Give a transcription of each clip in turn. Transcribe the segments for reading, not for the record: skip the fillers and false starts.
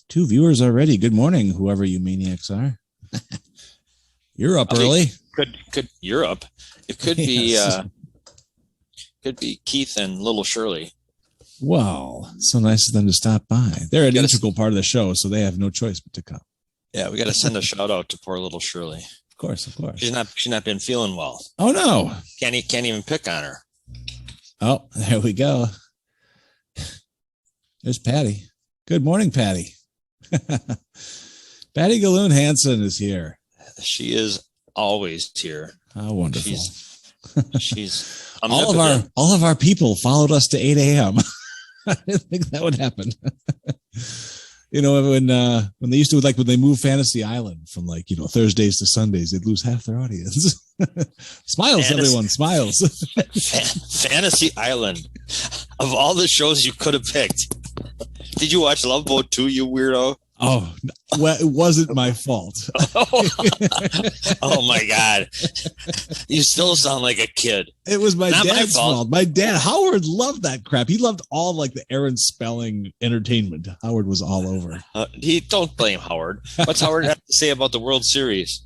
2 viewers already. Good morning, whoever you maniacs are. You're up early. Could you're up. It could Yes. be Keith and little Shirley. Well, so nice of them to stop by. They're an integral part of the show, so they have no choice but to come. Yeah, we got to send a shout out to poor little Shirley. Of course. She's not been feeling well. Oh no. Can't even pick on her. Oh, there we go. There's Patty. Good morning, Patty. Patty Galoon Hansen is here. She is always here. How wonderful. She's all of our people followed us to 8 a.m. I didn't think that would happen. You know, when they used to, like, when they moved Fantasy Island from, like, you know, Thursdays to Sundays, they'd lose half their audience. Smiles, everyone, smiles. Fantasy Island. Of all the shows you could have picked, did you watch Love Boat 2, you weirdo? Oh, well, it wasn't my fault. Oh my God. You still sound like a kid. It was my dad's fault. My dad, Howard, loved that crap. He loved all, like, the Aaron Spelling entertainment. Howard was all over. Don't blame Howard. What's Howard have to say about the World Series?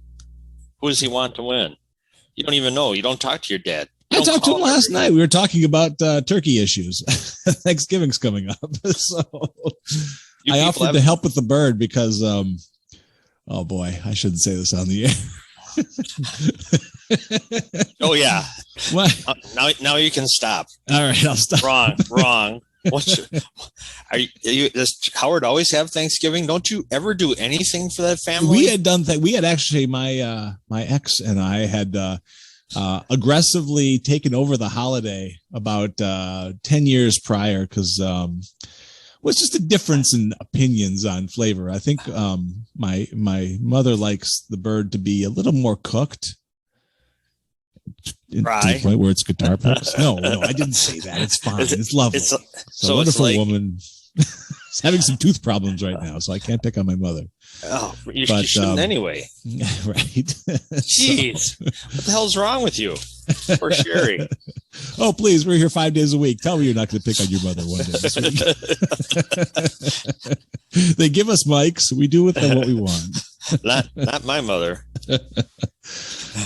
Who does he want to win? You don't even know. You don't talk to your dad. I talked to him last night. We were talking about turkey issues. Thanksgiving's coming up. So I offered to help with the bird because, oh boy, I shouldn't say this on the air. Oh yeah. What? Now you can stop. All right, I'll stop. Wrong. Does Howard always have Thanksgiving? Don't you ever do anything for that family? We had done that. We had actually, my ex and I had aggressively taken over the holiday about 10 years prior because was just a difference in opinions on flavor. I think my mother likes the bird to be a little more cooked. To the point where it's guitar picks. No, I didn't say that. It's fine. It's lovely. It's a wonderful woman. She's having some tooth problems right now, so I can't pick on my mother. Oh, you shouldn't anyway. Right. Jeez. What the hell's wrong with you? Poor Sherry. Oh, please. We're here 5 days a week. Tell me you're not going to pick on your mother one day this week. They give us mics. We do with them what we want. Not my mother.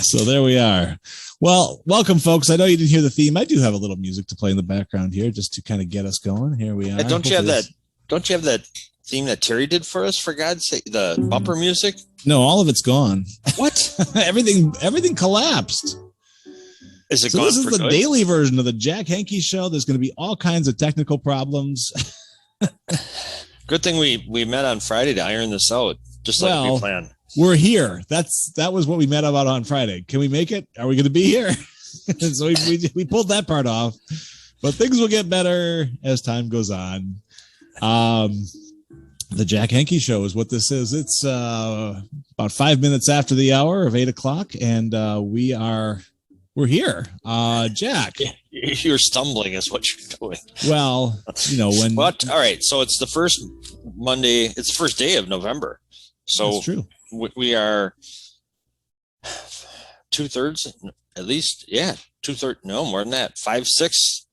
So there we are. Well, welcome, folks. I know you didn't hear the theme. I do have a little music to play in the background here just to kind of get us going. Here we are. Don't you have that theme that Terry did for us, for God's sake? The bumper music? No, all of it's gone. What? Everything collapsed. Is it gone? This is the daily version of the Jack Henke show. There's going to be all kinds of technical problems. Good thing we met on Friday to iron this out, just like we planned. We're here. That was what we met about on Friday. Can we make it? Are we going to be here? So we pulled that part off, but things will get better as time goes on. The Jack Henke show is what this is. It's about 5 minutes after the hour of 8 o'clock, and we're here. Jack, you're stumbling is what you're doing. Well, you know when. But all right, so it's the first Monday. It's the first day of November. So that's true. We are 2/3, at least. Yeah, 2/3. No, more than that. 5/6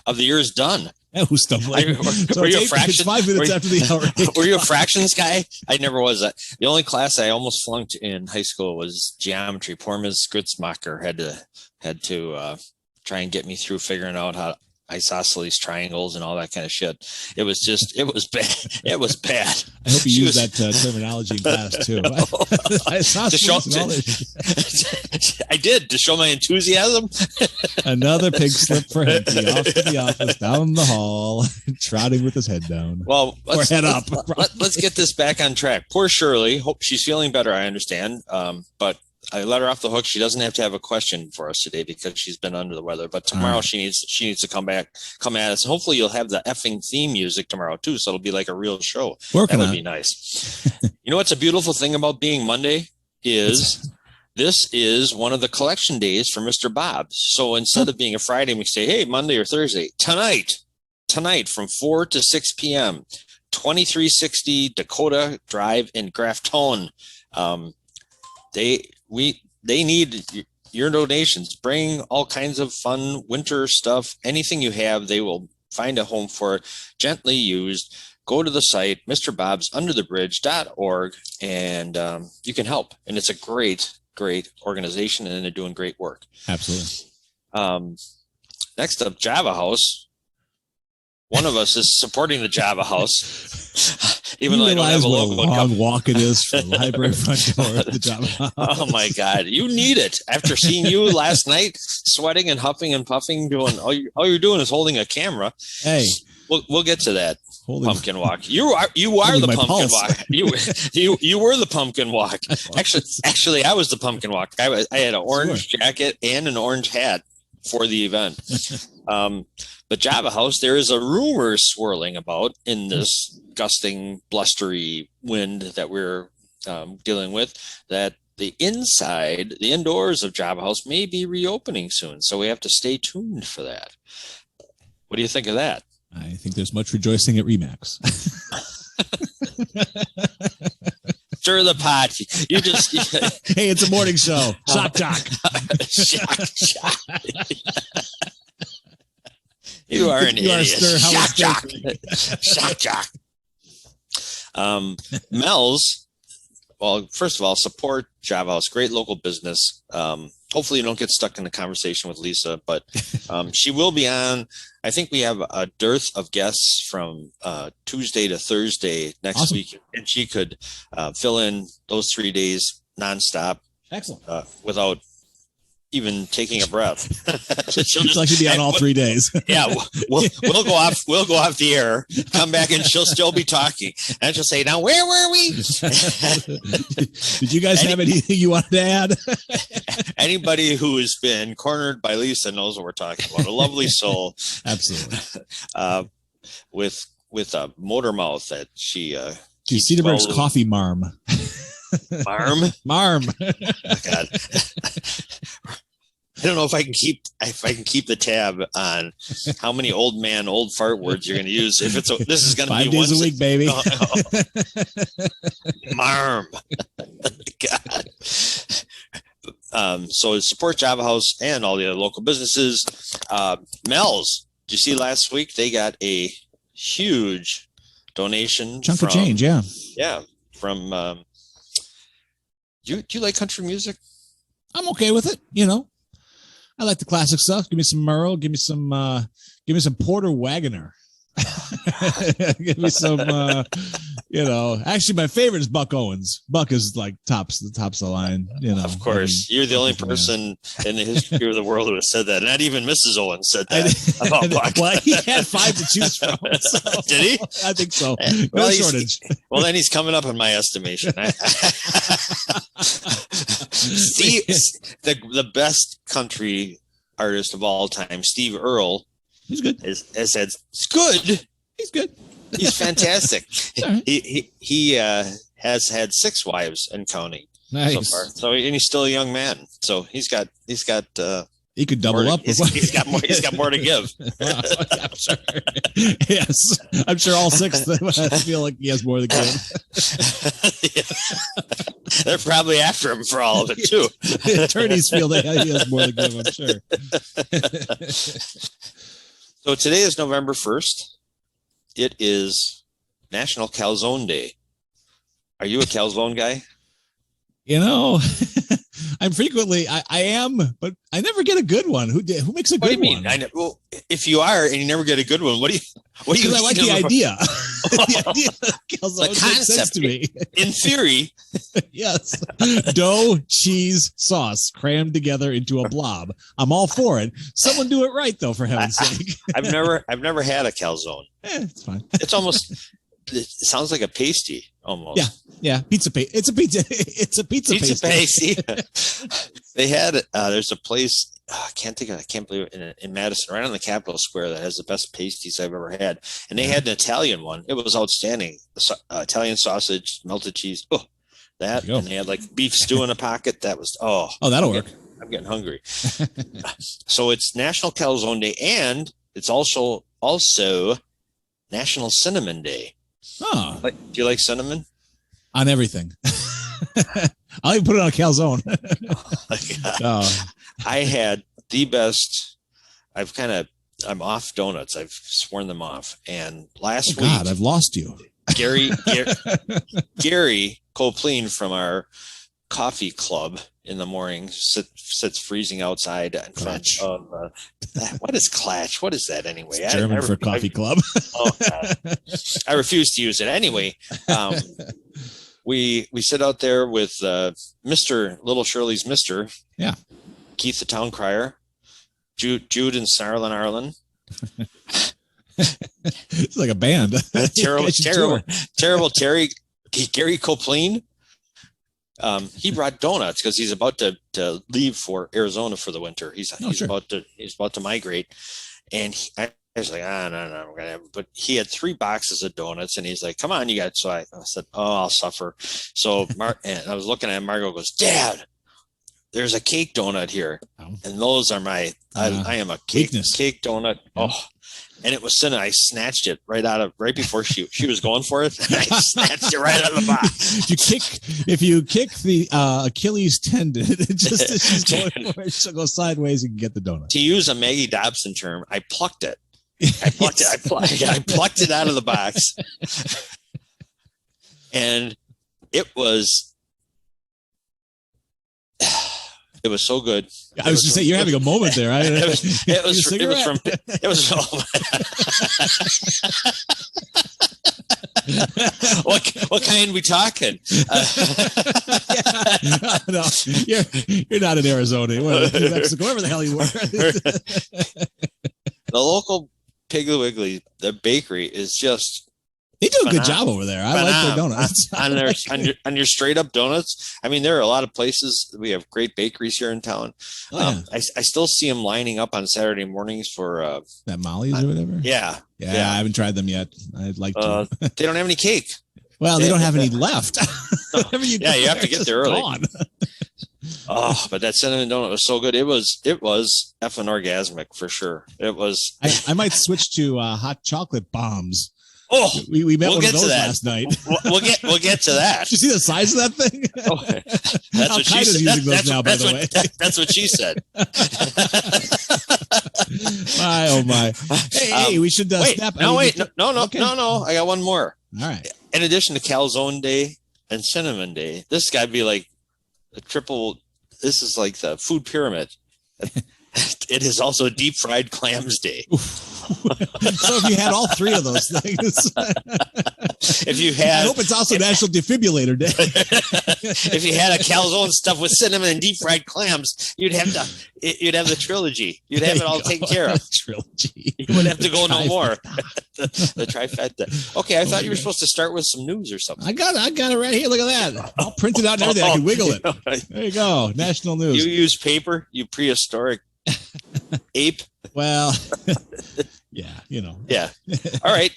of the year is done. Who's stumbling? Were you a fraction? 5 minutes after the hour. Were you a fractions guy? I never was. The only class I almost flunked in hhigh school was geometry. Poor Ms. Gritzmacher had to try and get me through figuring out how isosceles triangles and all that kind of shit. It was bad. It was bad. I hope you use that terminology in class too. I did, to show my enthusiasm. Another pig slip for Henke, off to the office, down the hall, trotting with his head down. Well, head up. Let's get this back on track. Poor Shirley. Hope she's feeling better. I understand, but I let her off the hook. She doesn't have to have a question for us today because she's been under the weather. But tomorrow she needs to come at us. Hopefully you'll have the effing theme music tomorrow too, so it'll be like a real show. That would be nice. You know what's a beautiful thing about being Monday is this is one of the collection days for Mr. Bob. So instead of being a Friday, we say, hey, Monday or Thursday, tonight from 4 to 6 p.m., 2360 Dakota Drive in Grafton. They need your donations. Bring all kinds of fun winter stuff. Anything you have, they will find a home for it. Gently used. go to the site, MrBobsUnderTheBridge.org, and you can help. And it's a great organization, and they're doing great work. Absolutely. Next up, Java House. One of us is supporting the Java House, even though I don't have a logo. What a long walk it is from the library front door to the Java House. Oh my God, you need it. After seeing you last night, sweating and huffing and puffing, doing all you're doing is holding a camera. Hey, we'll get to that. Pumpkin walk. You are the pumpkin walk. You were the pumpkin walk. Actually, I was the pumpkin walk. I had an orange jacket and an orange hat for the event. But Java House, there is a rumor swirling about in this gusting, blustery wind that we're dealing with, that the indoors of Java House may be reopening soon. So we have to stay tuned for that. What do you think of that? I think there's much rejoicing at Remax. Stir the pot. You just hey, it's a morning show. Shock jock. Shock. You are an idiot. Shock jock. Mel's. Well, first of all, support Java House. Great local business. Hopefully you don't get stuck in the conversation with Lisa, but she will be on. I think we have a dearth of guests from Tuesday to Thursday next week, and she could fill in those 3 days nonstop. Excellent. Without even taking a breath. She'll just like to be on all 3 days. Yeah, we'll go off. We'll go off the air. Come back, and she'll still be talking. And she'll say, "Now, where were we?" Did you guys have anything you wanted to add? Anybody who has been cornered by Lisa knows what we're talking about. A lovely soul, absolutely. With a motor mouth that she. Cedarburg's coffee marm. Marm. Oh, God. I don't know if I can keep the tab on how many old fart words you're going to use. If this is going to be 5 days a week, baby. Marm. God. So support Java House and all the other local businesses. Mel's. Did you see last week they got a huge donation? Chunk of change, yeah. Yeah, from. Do you like country music? I'm okay with it. I like the classic stuff. Give me some Merle. Give me some Porter Wagoner. Give me some, actually my favorite is Buck Owens. Buck is like tops the line, Of course. You're the only person in the history of the world who has said that. Not even Mrs. Owens said that about Buck. Well, he had 5 to choose from. So did he? I think so. No shortage. Well, then he's coming up in my estimation. Steve, the best country artist of all time, Steve Earle. He's good. Has said it's good. He's good. He's fantastic. Right. He has had 6 wives and counting so far. So and he's still a young man. So he's got. He could double up. He's got more. He's got more to give. I'm sure. Yes, I'm sure all 6 I feel like he has more to give. They're probably after him for all of it too. The attorneys feel that he has more to give. I'm sure. So today is November 1st. It is National Calzone Day. Are you a calzone guy? I'm frequently, I am, but I never get a good one. Who makes a good one? I know, well, if you are and you never get a good one, what do you? Because I like the idea. The idea of calzone makes sense to me. In theory, yes. Dough, cheese, sauce crammed together into a blob. I'm all for it. Someone do it right, though, for heaven's sake. I've never had a calzone. It's fine. It's almost. It sounds like a pasty almost. Yeah. Pizza pasty. It's a pizza. It's a pizza pasty. They had there's a place. I can't believe it, in Madison, right on the Capitol Square, that has the best pasties I've ever had. And they had an Italian one. It was outstanding. Italian sausage, melted cheese. Oh, that. And they had like beef stew in a pocket. That was that'll work. I'm getting hungry. So it's National Calzone Day, and it's also National Cinnamon Day. Oh. Do you like cinnamon? On everything. I'll even put it on a calzone. I had the best. I've kind of I'm off donuts. I've sworn them off. And last week, God, I've lost you. Gary Copleen from our coffee club in the morning sits freezing outside in front of what is Clatch? What is that anyway? It's German for coffee club. Oh, I refuse to use it anyway. We sit out there with Mr. Little Shirley's Mr. Yeah, Keith the Town Crier, Jude and Snarlin Arlen. It's like a band. terrible Terry Gary Copleen. He brought donuts because he's about to leave for Arizona for the winter. He's about to migrate, and I was like, no, we're gonna have. But he had 3 boxes of donuts, and he's like, "Come on, you got." So I said, "Oh, I'll suffer." So and I was looking at him. Margot goes, "Dad, there's a cake donut here," and those are my. I am a cake donut. Yeah. Oh. And it was sitting. I snatched it right before she was going for it. And I snatched it right out of the box. If you kick the Achilles tendon, just as she's going for it, she'll go sideways. You can get the donut. To use a Maggie Dobson term, I plucked it. I plucked it out of the box, and it was so good. I was just saying, you're having a moment there. It was what kind we talking? No, you're not in Arizona. New Mexico, wherever the hell you were. The local Piggly Wiggly, the bakery is just. They do a good job over there. I like their donuts. on your straight up donuts. I mean, there are a lot of places. We have great bakeries here in town. I still see them lining up on Saturday mornings for that Molly's or whatever. Yeah. I haven't tried them yet. I'd like to. They don't have any cake. Well, they don't have any left. You have to get there early. Oh, but that cinnamon donut was so good. It was effing orgasmic for sure. It was. I might switch to hot chocolate bombs. Oh, we met one of those last night. We'll get to that. Did you see the size of that thing? Oh, that's what she said. Using those now, by the way. That's what she said. My. Hey, we should snap. No, wait. No. I got one more. All right. In addition to Calzone Day and Cinnamon Day, this got to be like a triple. This is like the food pyramid. It is also Deep Fried Clams Day. So if you had all 3 of those things, I hope it's also National Defibrillator Day. If you had a calzone stuffed with cinnamon and deep fried clams, you'd have the trilogy. You'd have it all taken care of. Trilogy. You wouldn't have to go no more. The trifecta. Okay, I thought you were supposed to start with some news or something. I got it right here. Look at that. I'll print it out and everything. I can wiggle it. There you go. National news. You use paper, you prehistoric ape. Well, yeah, Yeah. All right.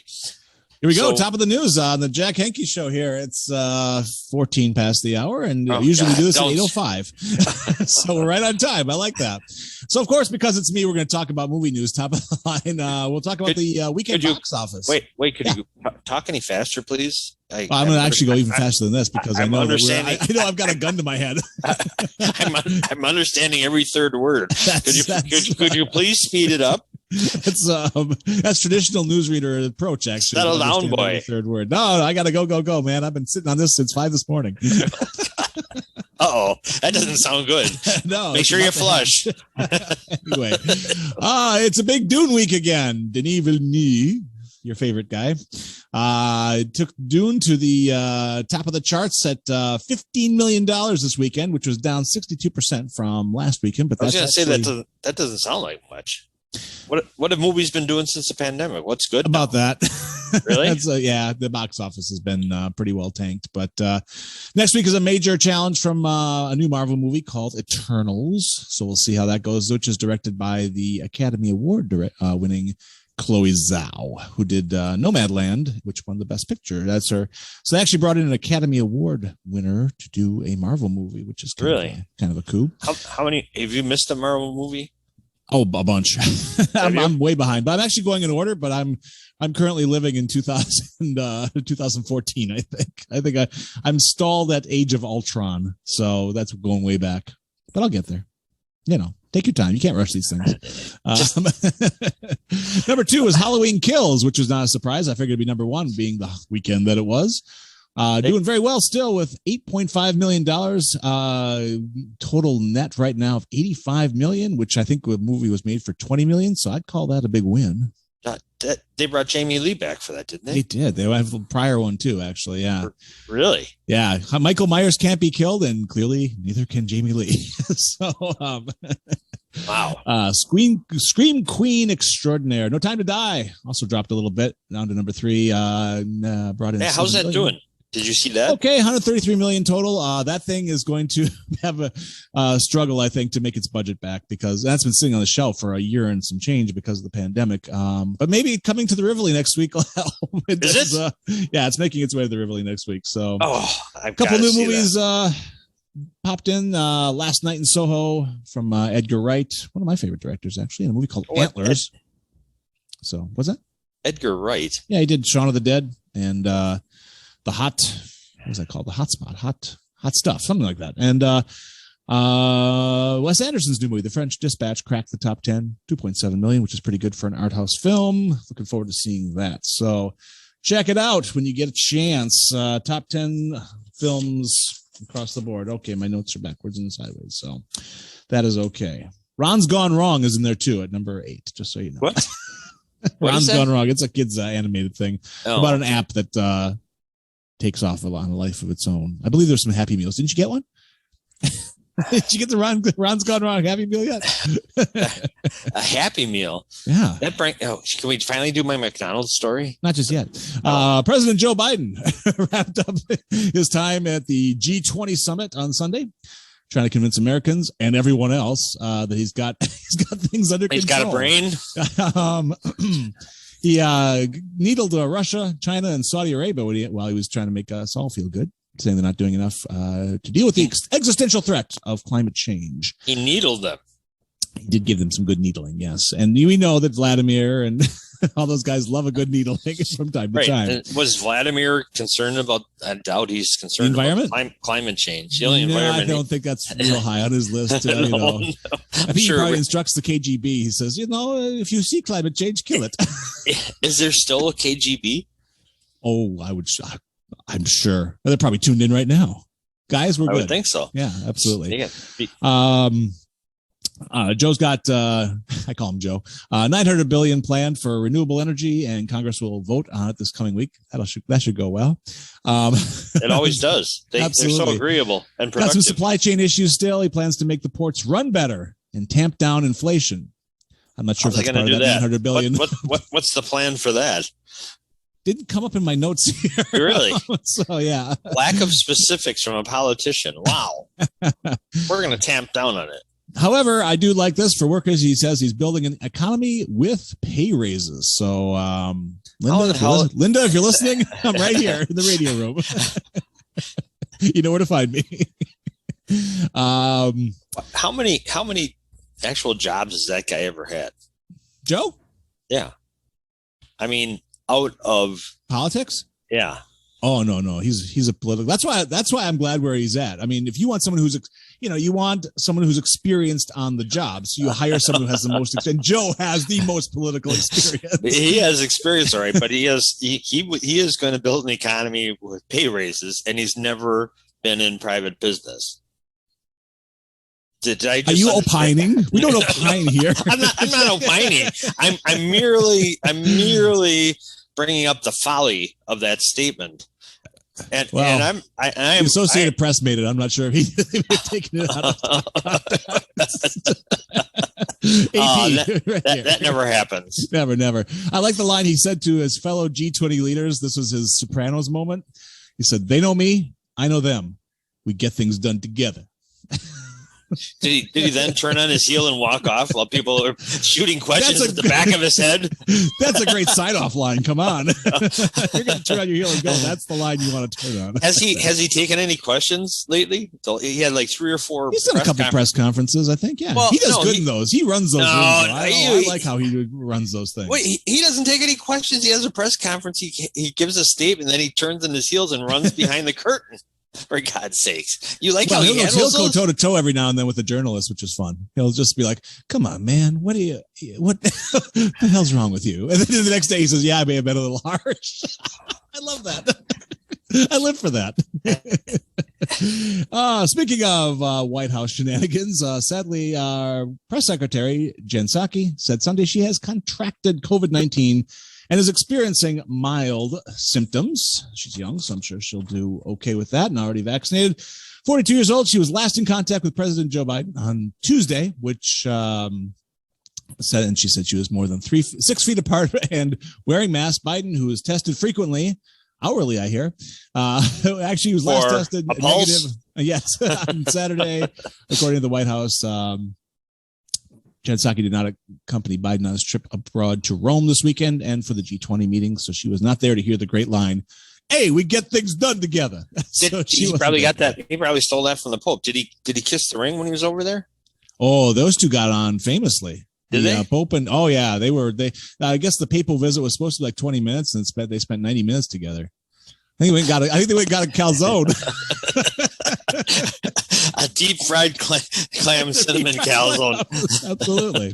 Here we go. Top of the news on the Jack Henke show here. It's 14 past the hour, and usually we do this at 8:05. So we're right on time. I like that. So, of course, because it's me, we're going to talk about movie news. Top of the line. We'll talk about the weekend box office. Wait, could you talk any faster, please? I'm going to actually go even faster than this because I know I've got a gun to my head. I'm understanding every third word. Could you please speed it up? That's traditional newsreader approach. Actually, settle down, boy. Third word. No, I gotta go, man. I've been sitting on this since 5 this morning. That doesn't sound good. No, make sure you flush. Anyway, it's a big Dune week again. Denis Villeneuve, your favorite guy, took Dune to the top of the charts at $15 million this weekend, which was down 62% from last weekend. But I was going to say that doesn't sound like much. What have movies been doing since the pandemic? What's good about that? Really? The box office has been pretty well tanked. But next week is a major challenge from a new Marvel movie called Eternals. So we'll see how that goes, which is directed by the Academy Award winning Chloe Zhao, who did Nomadland, which won the Best Picture. That's her. So they actually brought in an Academy Award winner to do a Marvel movie, which is kind of a coup. How many? Have you missed a Marvel movie? Oh, a bunch. I'm way behind, but I'm actually going in order. But I'm currently living in 2014. I think I'm stalled at Age of Ultron, so that's going way back. But I'll get there. Take your time. You can't rush these things. Number 2 was Halloween Kills, which was not a surprise. I figured it'd be number 1, being the weekend that it was. Doing very well still with $8.5 million total net right now of $85 million, which I think the movie was made for $20 million. So I'd call that a big win. They brought Jamie Lee back for that, didn't they? They did. They have a prior one too, actually. Yeah. Really? Yeah. Michael Myers can't be killed, and clearly neither can Jamie Lee. So, wow. Scream Queen Extraordinaire. No Time to Die also dropped a little bit down to number 3. Brought in. Yeah, how's that doing? Did you see that? Okay, 133 million total. That thing is going to have a struggle, I think, to make its budget back, because that's been sitting on the shelf for a year and some change because of the pandemic. But maybe coming to the Rivoli next week will help. Is it? Yeah, it's making its way to the Rivoli next week. So, a couple new movies popped in last night in Soho from Edgar Wright, one of my favorite directors, actually, in a movie called Antlers. So, what's that? Edgar Wright. Yeah, he did Shaun of the Dead and the hot, what was that called? The hot spot, hot stuff, something like that. And Wes Anderson's new movie, The French Dispatch, cracked the top 10, 2.7 million, which is pretty good for an art house film. Looking forward to seeing that. So check it out when you get a chance. Top 10 films across the board. Okay, my notes are backwards and sideways, so that is okay. Ron's Gone Wrong is in there too at number 8, just so you know. What? Ron's Gone Wrong. It's a kid's animated thing about an app that takes off on a life of its own. I believe there's some Happy Meals. Didn't you get one? Did you get the Ron's Gone Wrong Happy Meal yet? A Happy Meal? Yeah. Can we finally do my McDonald's story? Not just yet. President Joe Biden wrapped up his time at the G20 summit on Sunday, trying to convince Americans and everyone else that he's got things under control. He's got a brain. He needled Russia, China, and Saudi Arabia while he was trying to make us all feel good, saying they're not doing enough to deal with the existential threat of climate change. He needled them. He did give them some good needling, yes. And we know that Vladimir and all those guys love a good needling from time to time. And was Vladimir concerned about, I doubt he's concerned about climate change. The only environment. I don't think that's real high on his list. I think he probably instructs the KGB. He says, if you see climate change, kill it. Is there still a KGB? Oh, I'm sure. They're probably tuned in right now. Guys, we're good. I would think so. Yeah, absolutely. Joe's got, I call him Joe, $900 billion planned for renewable energy, and Congress will vote on it this coming week. That should go well. It always does. They're so agreeable and productive. Got some supply chain issues still. He plans to make the ports run better and tamp down inflation. I'm not sure if that's part of that $900 billion. What's the plan for that? Didn't come up in my notes here. Really? So, yeah. Lack of specifics from a politician. Wow. We're going to tamp down on it. However, I do like this for workers. He says he's building an economy with pay raises. So, Linda, if you're listening, I'm right here in the radio room. You know where to find me. How many actual jobs has that guy ever had? Joe? Yeah. I mean, out of politics? Yeah. Oh, no. He's a political. That's why I'm glad where he's at. I mean, if you want someone who's, you want someone who's experienced on the job, so you hire someone who has the most, and Joe has the most political experience. He has experience, all right, but he is going to build an economy with pay raises, and he's never been in private business. Are you opining? We don't opine here. I'm not opining. I'm merely bringing up the folly of that statement. And I'm the Associated Press made it. I'm not sure if he's taking it out of AP. That never happens. Never. I like the line he said to his fellow G20 leaders. This was his Sopranos moment. He said, "They know me. I know them. We get things done together." Did he then turn on his heel and walk off while people are shooting questions at the back of his head? That's a great sign-off line. Come on. You're going to turn on your heel and go. That's the line you want to turn on. Has he taken any questions lately? He had like 3 or 4. He's done a couple press conferences, I think. Yeah, well, he does good in those. He runs those. I like how he runs those things. Wait, he doesn't take any questions. He has a press conference. He gives a statement, and then he turns on his heels and runs behind the curtain. For God's sakes. You like Well, how he he'll go handles toe to toe every now and then with a journalist, which is fun. He'll just be like, "Come on, man, what the hell's wrong with you?" And then the next day he says, "Yeah, I may have been a little harsh." I love that. I live for that. Speaking of White House shenanigans, sadly, press secretary Jen Psaki said Sunday she has contracted COVID-19 and is experiencing mild symptoms. She's young, so I'm sure she'll do okay with that and already vaccinated. 42 years old. She was last in contact with President Joe Biden on Tuesday, which said, and she said she was more than 6 feet apart and wearing masks. Biden, who is tested frequently, hourly, I hear, actually was last tested negative. Yes, on Saturday, according to the White House. Jen Psaki did not accompany Biden on his trip abroad to Rome this weekend and for the G20 meeting, so she was not there to hear the great line, "Hey, we get things done together." So he probably got that. He probably stole that from the Pope. Did he kiss the ring when he was over there? Oh, those two got on famously. Did they? Pope and I guess the papal visit was supposed to be like 20 minutes, and they spent 90 minutes together. I think they went and got a calzone. A deep fried clam cinnamon calzone. Absolutely.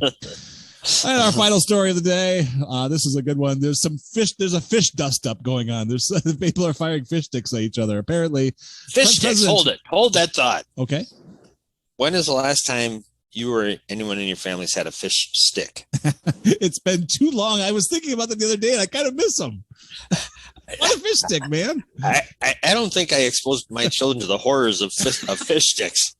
And our final story of the day. This is a good one. There's some fish. There's a fish dust up going on. There's people are firing fish sticks at each other. Apparently, fish sticks. Hold that thought. Okay. When is the last time you or anyone in your family's had a fish stick? It's been too long. I was thinking about that the other day, and I kind of miss them. What a fish stick, man! I don't think I exposed my children to the horrors of fish sticks.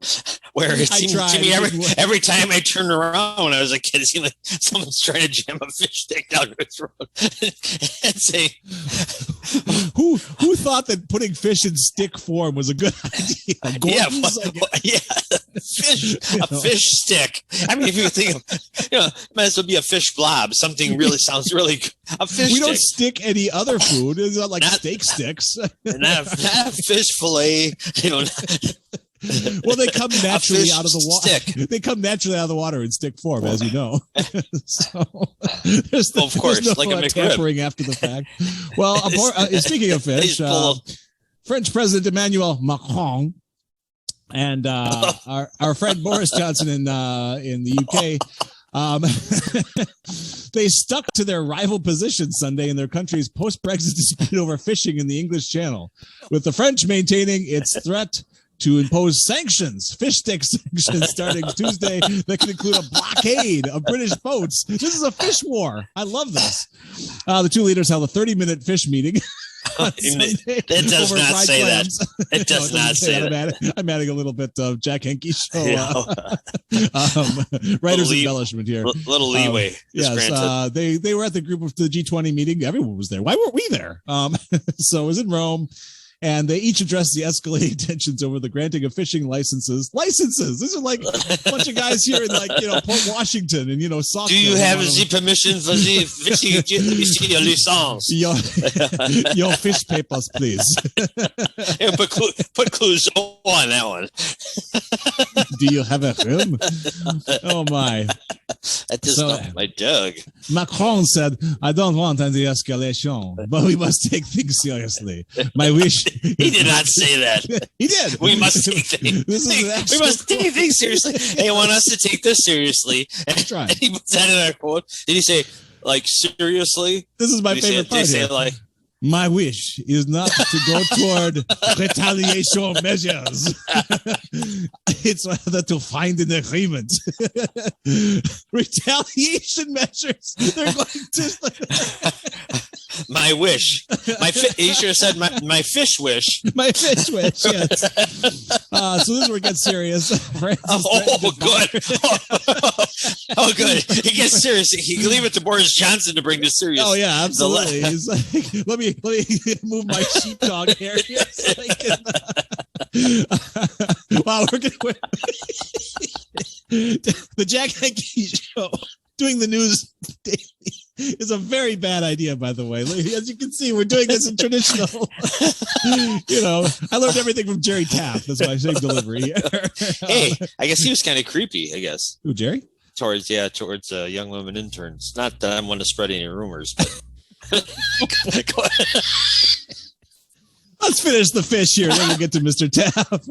Where it seemed to me every time I turned around when I was a kid, it seemed like someone's trying to jam a fish stick down your throat and say, "Who thought that putting fish in stick form was a good idea?" Fish stick. I mean, if you think of, it might as well be a fish blob. Something really sounds really good. A fish. We don't stick any other food. It's not like steak sticks. Not a fish fillet. Well, they come naturally out of the water. They come naturally out of the water in stick form, as you know. So of course, there's no like a McRib. tampering after the fact. Well, speaking of fish, French President Emmanuel Macron and our friend Boris Johnson in the UK. They stuck to their rival position Sunday in their country's post-Brexit dispute over fishing in the English Channel, with the French maintaining its threat to impose fish stick sanctions starting Tuesday that can include a blockade of British boats. This is a fish war. I love this. The two leaders held a 30-minute fish meeting. It does not say that. It does not say that. I'm adding a little bit of Jack Henke show writer's embellishment here. Little leeway. Yes, they were at the group of the G20 meeting. Everyone was there. Why weren't we there? So it was in Rome. And they each addressed the escalating tensions over the granting of fishing licenses. These are like a bunch of guys here in Port Washington and Sauk. Do you have the permission for the fishing license? Your fish papers, please. Put Clouseau on that one. Do you have a room? Oh my! That does not my Doug. Macron said, "I don't want any escalation, but we must take things seriously. My wish." He did not say that. He did. We must take things. We must take things seriously. They want us to take this seriously. That's right. And he puts that in our quote. Did he say seriously? This is my favorite part. Did he say my wish is not to go toward retaliation measures. It's rather to find an agreement. Retaliation measures. They're going to. My wish. He should have said my fish wish. My fish wish, yes. So this is where it gets serious. Good. Good. It gets serious. He can leave it to Boris Johnson to bring this serious. Oh, yeah, absolutely. He's like, let me move my sheepdog hair here. So wow, we're going the Jack Henke show. Doing the news daily is a very bad idea, by the way. As you can see, we're doing this in traditional. I learned everything from Jerry Taft. That's my same delivery. Hey, I guess he was kind of creepy, I guess. Who, Jerry? Towards young women interns. Not that I'm one to spread any rumors, but. Let's finish the fish here, then we'll get to Mr. Taff.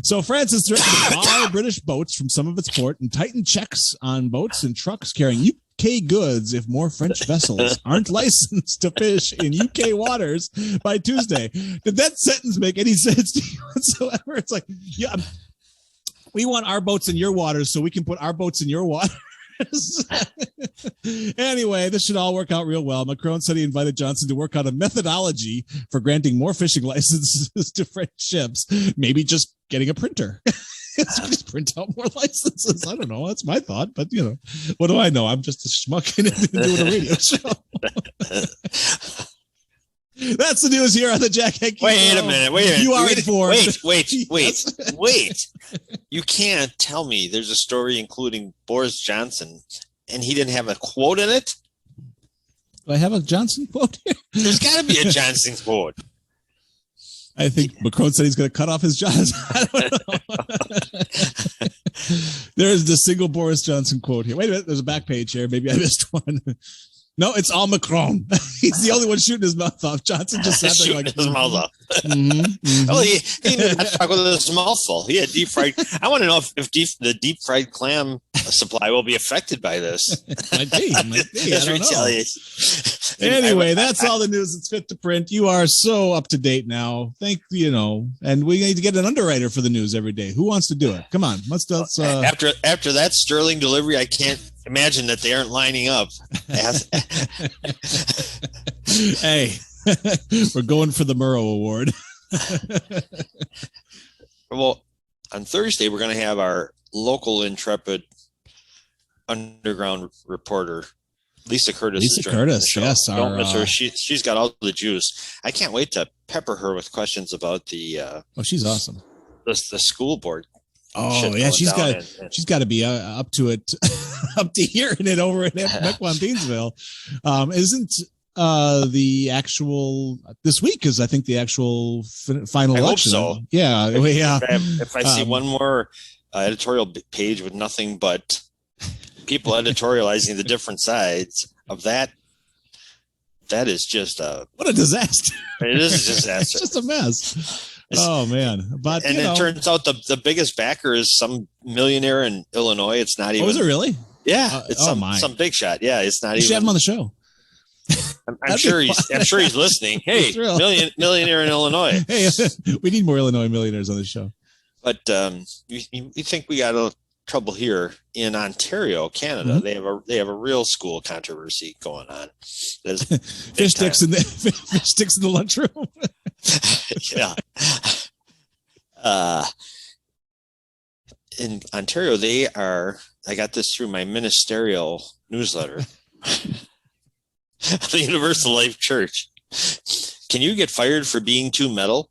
So France has threatened to bar British boats from some of its port and tighten checks on boats and trucks carrying UK goods if more French vessels aren't licensed to fish in UK waters by Tuesday. Did that sentence make any sense to you whatsoever? It's like, yeah, we want our boats in your waters so we can put our boats in your waters. Anyway, this should all work out real well. Macron said he invited Johnson to work out a methodology for granting more fishing licenses to French ships. Maybe just getting a printer. Just print out more licenses. I don't know. That's my thought, but what do I know? I'm just a schmuck and doing a radio show. That's the news here on the Jack Henke. Wait a minute. You are informed. Wait. You can't tell me there's a story including Boris Johnson and he didn't have a quote in it? Do I have a Johnson quote here? There's got to be a Johnson quote. I think Macron said he's going to cut off his Johnson. I don't know. There is the single Boris Johnson quote here. Wait a minute. There's a back page here. Maybe I missed one. No, it's all Macron. He's the only one shooting his mouth off. Johnson just sat there like his mouth off. Oh, he didn't talk with his mouth full. He had deep fried. I want to know if the deep fried clam supply will be affected by this. Might be. I don't know. Anyway, that's all the news that's fit to print. You are so up to date now. And we need to get an underwriter for the news every day. Who wants to do it? Come on, let's. After that sterling delivery, I can't imagine that they aren't lining up. Hey, we're going for the Murrow Award. Well, on Thursday, we're going to have our local intrepid underground reporter, Lisa Curtis. Yes. Don't miss her. She's got all the juice. I can't wait to pepper her with questions about the. She's awesome. The school board. Oh yeah, she's got to be up to it, up to hearing it over in Mequon-Beansville. Isn't the actual this week is I think the actual final election? I hope so. Yeah. If I see one more editorial page with nothing but people editorializing the different sides of that is just what a disaster. It is a disaster. It's just a mess. Oh man! But it turns out the biggest backer is some millionaire in Illinois. It's not even. Oh, is it really? Yeah, it's some big shot. Yeah, it's not even. You should have him on the show. I'm sure he's listening. Hey, millionaire in Illinois. Hey, we need more Illinois millionaires on the show. But you think we got a trouble here in Ontario, Canada? Mm-hmm. They have a real school controversy going on. Fish sticks in the lunchroom. Yeah. In Ontario, I got this through my ministerial newsletter, the Universal Life Church. Can you get fired for being too metal?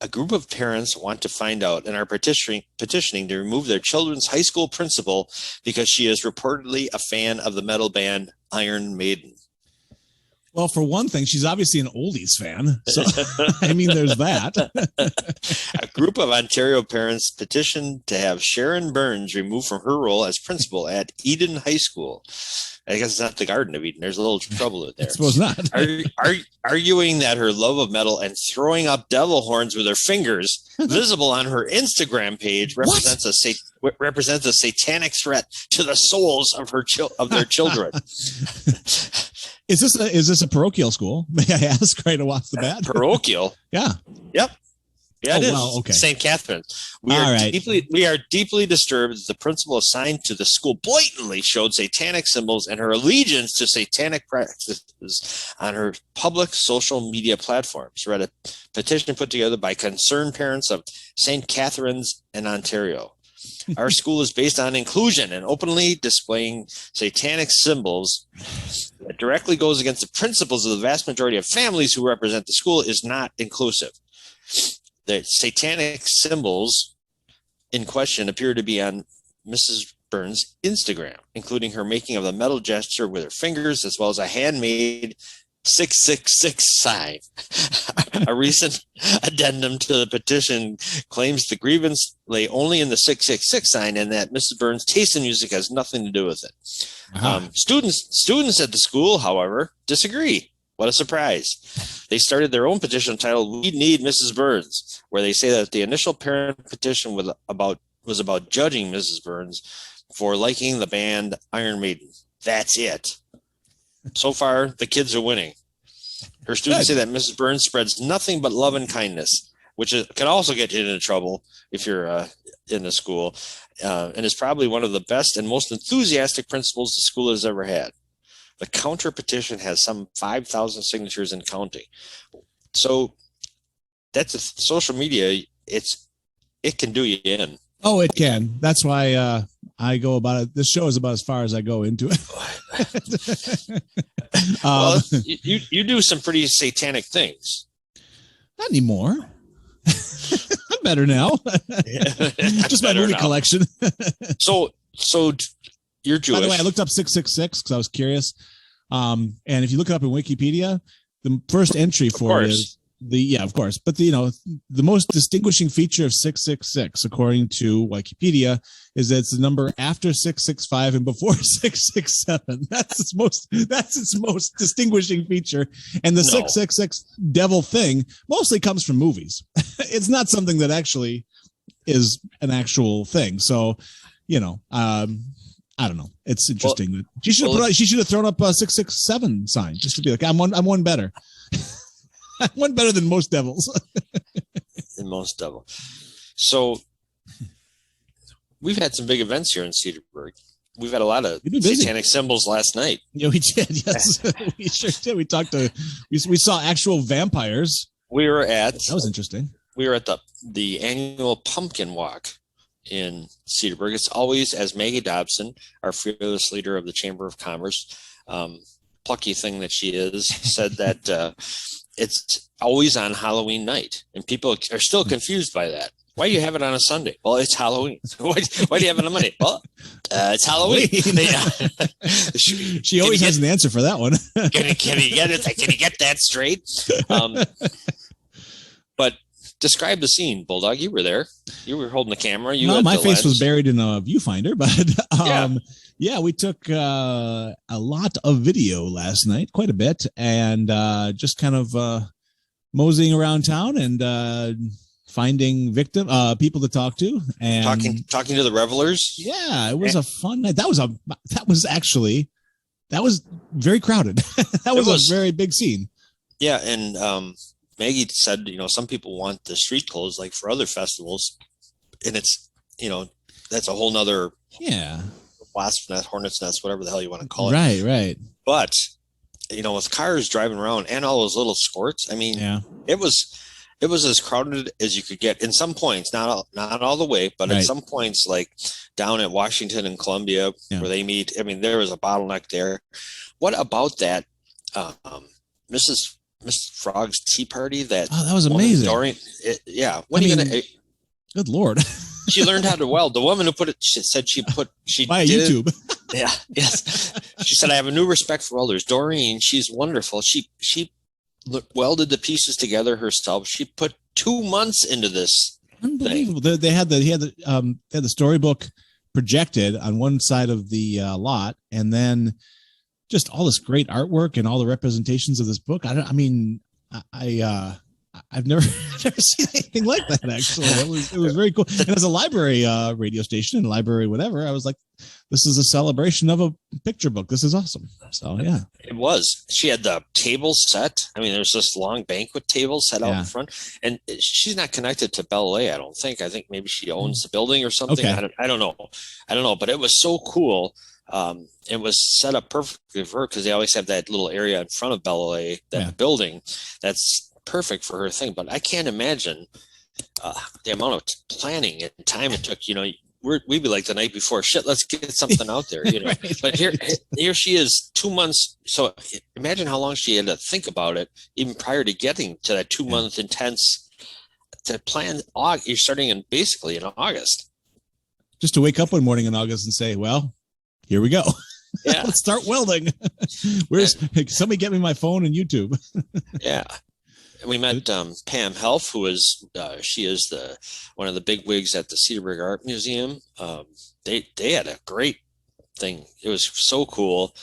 A group of parents want to find out and are petitioning to remove their children's high school principal because she is reportedly a fan of the metal band Iron Maiden. Well, for one thing, she's obviously an oldies fan. So, I mean, there's that. A group of Ontario parents petitioned to have Sharon Burns removed from her role as principal at Eden High School. I guess it's not the Garden of Eden. There's a little trouble in there. I suppose not. Arguing that her love of metal and throwing up devil horns with her fingers, visible on her Instagram page, represents a satanic threat to the souls of their children. Is this a parochial school? May I ask right off the bat? Parochial? Yeah. Yep. Yeah, it is. Wow, okay. St. Catharines. We are deeply disturbed that the principal assigned to the school blatantly showed satanic symbols and her allegiance to satanic practices on her public social media platforms. Read a petition put together by concerned parents of St. Catharines in Ontario. Our school is based on inclusion, and openly displaying satanic symbols that directly goes against the principles of the vast majority of families who represent the school is not inclusive. The satanic symbols in question appear to be on Mrs. Burns' Instagram, including her making of the metal gesture with her fingers, as well as a handmade 666 sign. A recent addendum to the petition claims the grievance lay only in the 666 sign and that Mrs. Burns' taste in music has nothing to do with it. Uh-huh. Students at the school, however, disagree. What a surprise. They started their own petition titled "We Need Mrs. Burns," where they say that the initial parent petition was about judging Mrs. Burns for liking the band Iron Maiden. That's it. So far, the kids are winning. Her students say that Mrs. Burns spreads nothing but love and kindness, which can also get you into trouble if you're in the school, and is probably one of the best and most enthusiastic principals the school has ever had. The counter petition has some 5,000 signatures and counting. So that's social media. It can do you in. Oh, it can. That's why I go about it. This show is about as far as I go into it. Well, you do some pretty satanic things. Not anymore. I'm better now. Just my movie collection. So you're Jewish. By the way, I looked up 666 because I was curious. And if you look it up in Wikipedia, the first entry for it is of course. But the most distinguishing feature of 666, according to Wikipedia, is that it's the number after 665 and before 667. That's its most distinguishing feature. And the 666 devil thing mostly comes from movies. It's not something that actually is an actual thing. So, I don't know. It's interesting that she should have thrown up a 667 sign just to be like, I'm one better. One better than most devils. So we've had some big events here in Cedarburg. We've had a lot of satanic symbols last night. Yeah, we did. Yes, we sure did. We saw actual vampires. That was interesting. We were at the annual pumpkin walk in Cedarburg. It's always, as Maggie Dobson, our fearless leader of the Chamber of Commerce, plucky thing that she is, said that it's always on Halloween night, and people are still confused by that. Why do you have it on a Sunday? Well, it's Halloween. Why do you have it on a Monday? Well, it's Halloween. She always has an answer for that one. Can you get it? Can you get that straight? But describe the scene, Bulldog. You were there. You were holding the camera. My face was buried in a viewfinder, but we took a lot of video last night, quite a bit, and just kind of moseying around town and finding people to talk to, and talking to the revelers. Yeah, it was a fun night. That was very crowded. That was a very big scene. Yeah, and Maggie said, some people want the street closed like for other festivals, and it's, that's a whole nother wasp's nest, hornet's nest, whatever the hell you want to call it. Right. But, with cars driving around and all those little sports, it was as crowded as you could get in some points, not all the way, but at some points, like down at Washington and Columbia where they meet. There was a bottleneck there. What about that, Mrs. Frog's tea party? That was amazing. Doreen, When are you gonna? Good Lord. She learned how to weld. The woman who put it, she said she by YouTube. Yeah. Yes. She said, I have a new respect for welders. Doreen, she's wonderful. She welded the pieces together herself. She put 2 months into this. Unbelievable. They had the storybook projected on one side of the lot, and then just all this great artwork and all the representations of this book. I've never seen anything like that. Actually, it was very cool. And as a library radio station and library whatever, I was like, this is a celebration of a picture book. This is awesome. So yeah, it was. She had the table set. There's this long banquet table set out in front, and she's not connected to Ballet. I don't think. I think maybe she owns the building or something. Okay. I don't know. But it was so cool. It was set up perfectly for her because they always have that little area in front of Ballet, that building. That's perfect for her thing. But I can't imagine the amount of planning and time it took. We'd be like the night before, shit, let's get something out there, Right. But here she is 2 months. So imagine how long she had to think about it, even prior to getting to that 2 month intense to plan. You're starting basically in August. Just to wake up one morning in August and say, well, here we go. Yeah. Let's start welding. Somebody get me my phone and YouTube. Yeah. We met Pam Helf, who is she is one of the big wigs at the Cedarburg Art Museum. They had a great thing. It was so cool.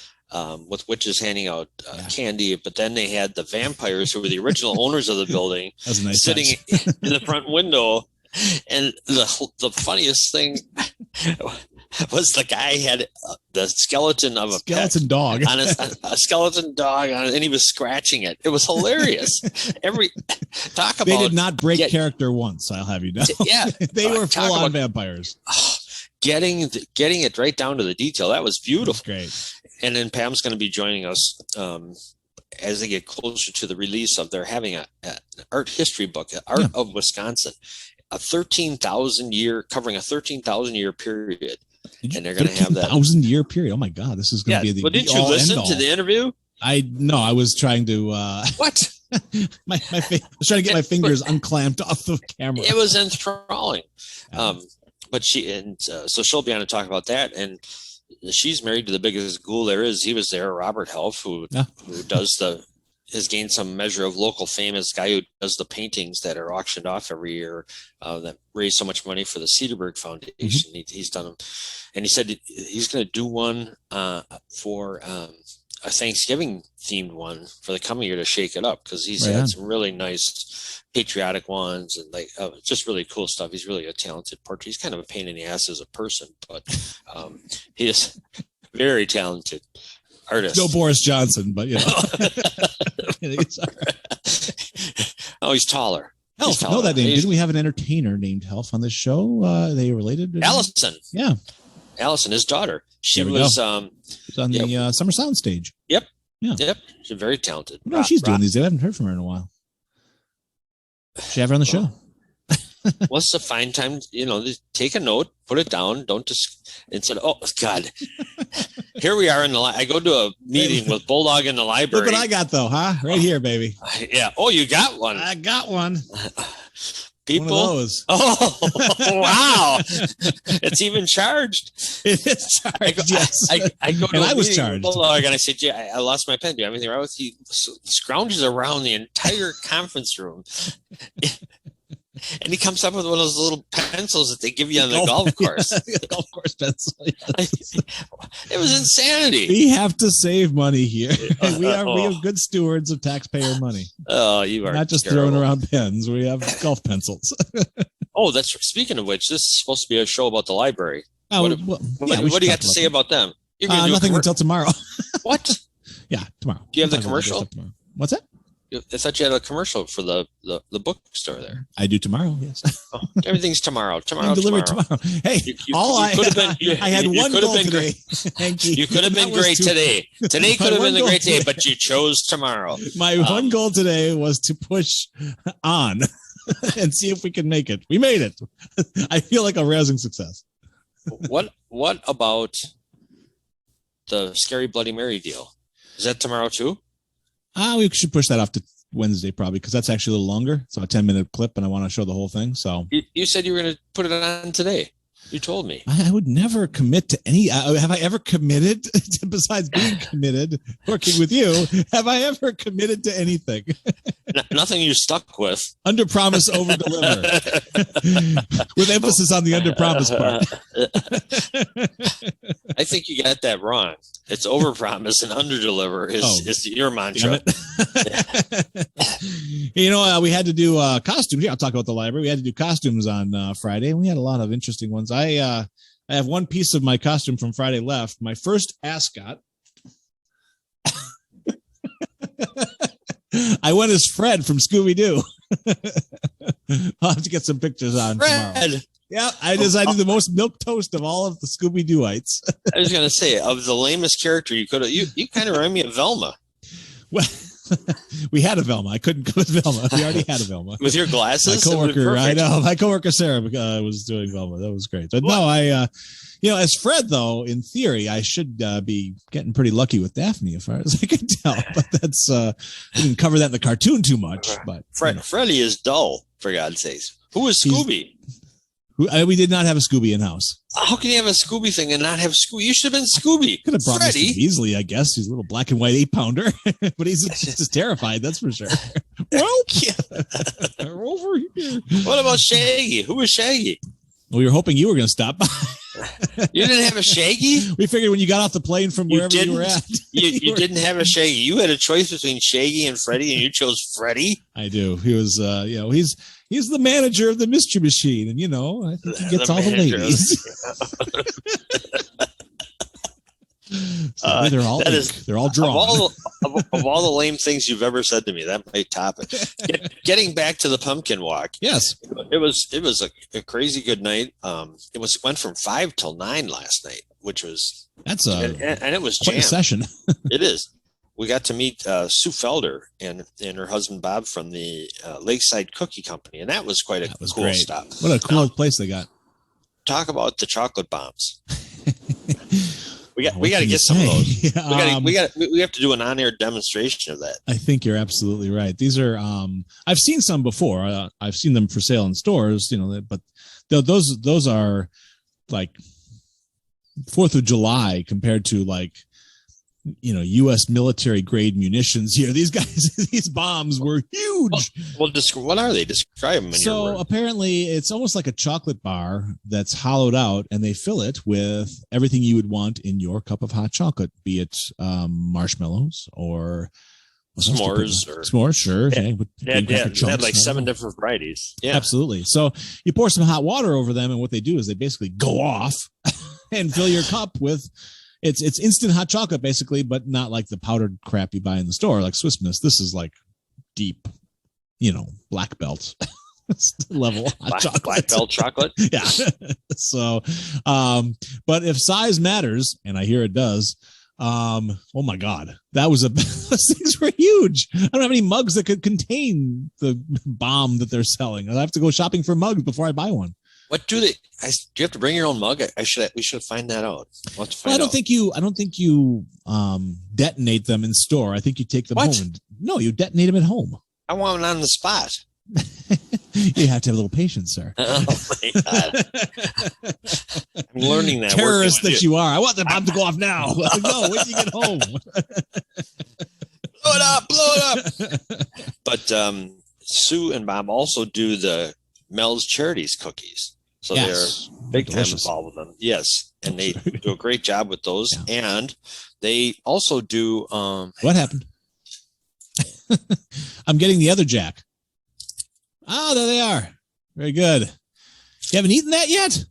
with witches handing out candy. But then they had the vampires who were the original owners of the building sitting in the front window. And the funniest thing was the guy had the skeleton of a skeleton dog on a skeleton dog on it, and he was scratching it. It was hilarious. They did not break character once. I'll have you know. Yeah, they were full on vampires. Getting it right down to the detail. That was beautiful. Great. And then Pam's going to be joining us as they get closer to the release of. They're having an art history book, Art of Wisconsin, covering a 13,000 year period. And they're going to have that 13,000 year period. Oh my God, this is going to be the. Well, didn't you listen to the interview? I was trying to. What? I was trying to get my fingers unclamped off the camera. It was enthralling. But so she'll be on to talk about that. And she's married to the biggest ghoul there is. He was there, Robert Helf, who has gained some measure of local fame as the guy who does the paintings that are auctioned off every year that raise so much money for the Cedarburg Foundation. Mm-hmm. He's done them. And he said he's going to do one for a Thanksgiving themed one for the coming year to shake it up, because he's had some really nice patriotic ones and just really cool stuff. He's really a talented portrait. He's kind of a pain in the ass as a person, but he is very talented artist. No Boris Johnson, but Oh, he's taller. Helf, I know that name. Didn't we have an entertainer named Helf on this show? Are they related? Allison. Yeah. Allison, his daughter. She was on the Summer Sound stage. Yep. Yeah. Yep. She's very talented. What she's doing these days? I haven't heard from her in a while. Should have her on the show. What's the fine time? Take a note, put it down. Don't just instead. Oh God! Here we are in the. I go to a meeting with Bulldog in the library. Look what I got though, huh? Right here, baby. Yeah. Oh, you got one. I got one. People. One of those. Oh wow! It's even charged. It is charged. Yes. I go to. And I was charged. Bulldog, and I said, "Yeah, I lost my pen. Do you have anything wrong with you?" He scrounges around the entire conference room. And he comes up with one of those little pencils that they give you on the golf course. Golf course pencil. Yes. It was insanity. We have to save money here. We are good stewards of taxpayer money. Oh, you are not just terrible. throwing around pens. We have golf pencils. Oh, that's speaking of which, this is supposed to be a show about the library. Oh, what do you have to say about them? You're gonna do nothing until tomorrow. What? Yeah, tomorrow. Do you have the commercial? What's that? I thought you had a commercial for the bookstore there. I do tomorrow. Yes. Oh, everything's tomorrow. Delivered tomorrow. Hey, I had one goal today. You could have been great today. Today could have been the great day, but you chose tomorrow. My one goal today was to push on and see if we can make it. We made it. I feel like a rousing success. What about the Scary Bloody Mary deal? Is that tomorrow too? We should push that off to Wednesday probably, because that's actually a little longer. It's a 10-minute clip, and I want to show the whole thing. So you said you were going to put it on today. You told me. I would never commit to any. Have I ever committed besides being committed working with you? Have I ever committed to anything? Nothing you stuck with. Under promise, over deliver. With emphasis on the under promise part. I think you got that wrong. It's over promise and under deliver is your mantra. We had to do costumes. Yeah, I'll talk about the library. We had to do costumes on Friday, and we had a lot of interesting ones. I have one piece of my costume from Friday left. My first ascot. I went as Fred from Scooby-Doo. I'll have to get some pictures on tomorrow. Yeah, I decided the most milk toast of all of the Scooby-Dooites. I was going to say, of the lamest character you could have, you kind of remind me of Velma. Well, we had a Velma. I couldn't go with Velma. We already had a Velma. With your glasses? My coworker Sarah was doing Velma. That was great. But as Fred, though, in theory, I should be getting pretty lucky with Daphne, as far as I can tell. But that's we didn't cover that in the cartoon too much. But Freddy is dull, for God's sakes. Who is Scooby? We did not have a Scooby in house. How can you have a Scooby thing and not have Scooby? You should have been Scooby. Could have brought Freddy. Mr. Beasley, I guess. He's a little black and white 8-pounder, but he's just terrified. That's for sure. Well, over here. What about Shaggy? Who is Shaggy? Well, we were hoping you were going to stop by. You didn't have a Shaggy? We figured when you got off the plane from wherever you were at. You didn't have a Shaggy. You had a choice between Shaggy and Freddy, and you chose Freddy? I do. He was, he's the manager of the Mystery Machine, and, I think he gets all the ladies. So they're all drawn. Of all the lame things you've ever said to me, that might top it. Getting back to the pumpkin walk. Yes, it was a crazy good night. It went from 5 till 9 last night, which was and it was quite a session. It is. We got to meet Sue Felder and her husband Bob from the Lakeside Cookie Company, and that was quite a cool great. stop. What a cool place they got. Talk about the chocolate bombs. We got to get some of those. Yeah, we have to do an on-air demonstration of that. I think you're absolutely right. These are I've seen some before. I've seen them for sale in stores, but those are like 4th of July compared to like U.S. military grade munitions here. These guys, these bombs were huge. Well, what are they? Describe them. So apparently it's almost like a chocolate bar that's hollowed out, and they fill it with everything you would want in your cup of hot chocolate, be it marshmallows or s'mores. Sure. They had like 7 different varieties. Yeah, absolutely. So you pour some hot water over them, and what they do is they basically go off and fill your cup with. It's instant hot chocolate basically, but not like the powdered crap you buy in the store, like Swiss Miss. This is like deep, black belt level hot chocolate. Black belt chocolate. Yeah. So, but if size matters, and I hear it does, oh my God, those things were huge. I don't have any mugs that could contain the bomb that they're selling. I have to go shopping for mugs before I buy one. What do they? Do you have to bring your own mug? We should find that out. I don't think you detonate them in store. I think you take them home. No, you detonate them at home. I want them on the spot. You have to have a little patience, sir. Oh my God! I'm learning that. Terrorist that you are. I want the bomb to go off now. No, wait till you get home. Blow it up. But Sue and Bob also do the Mel's Charities cookies. So they're big time involved with them. Yes. And they do a great job with those. Yeah. And they also do what happened? I'm getting the other Jack. Oh, there they are. Very good. You haven't eaten that yet?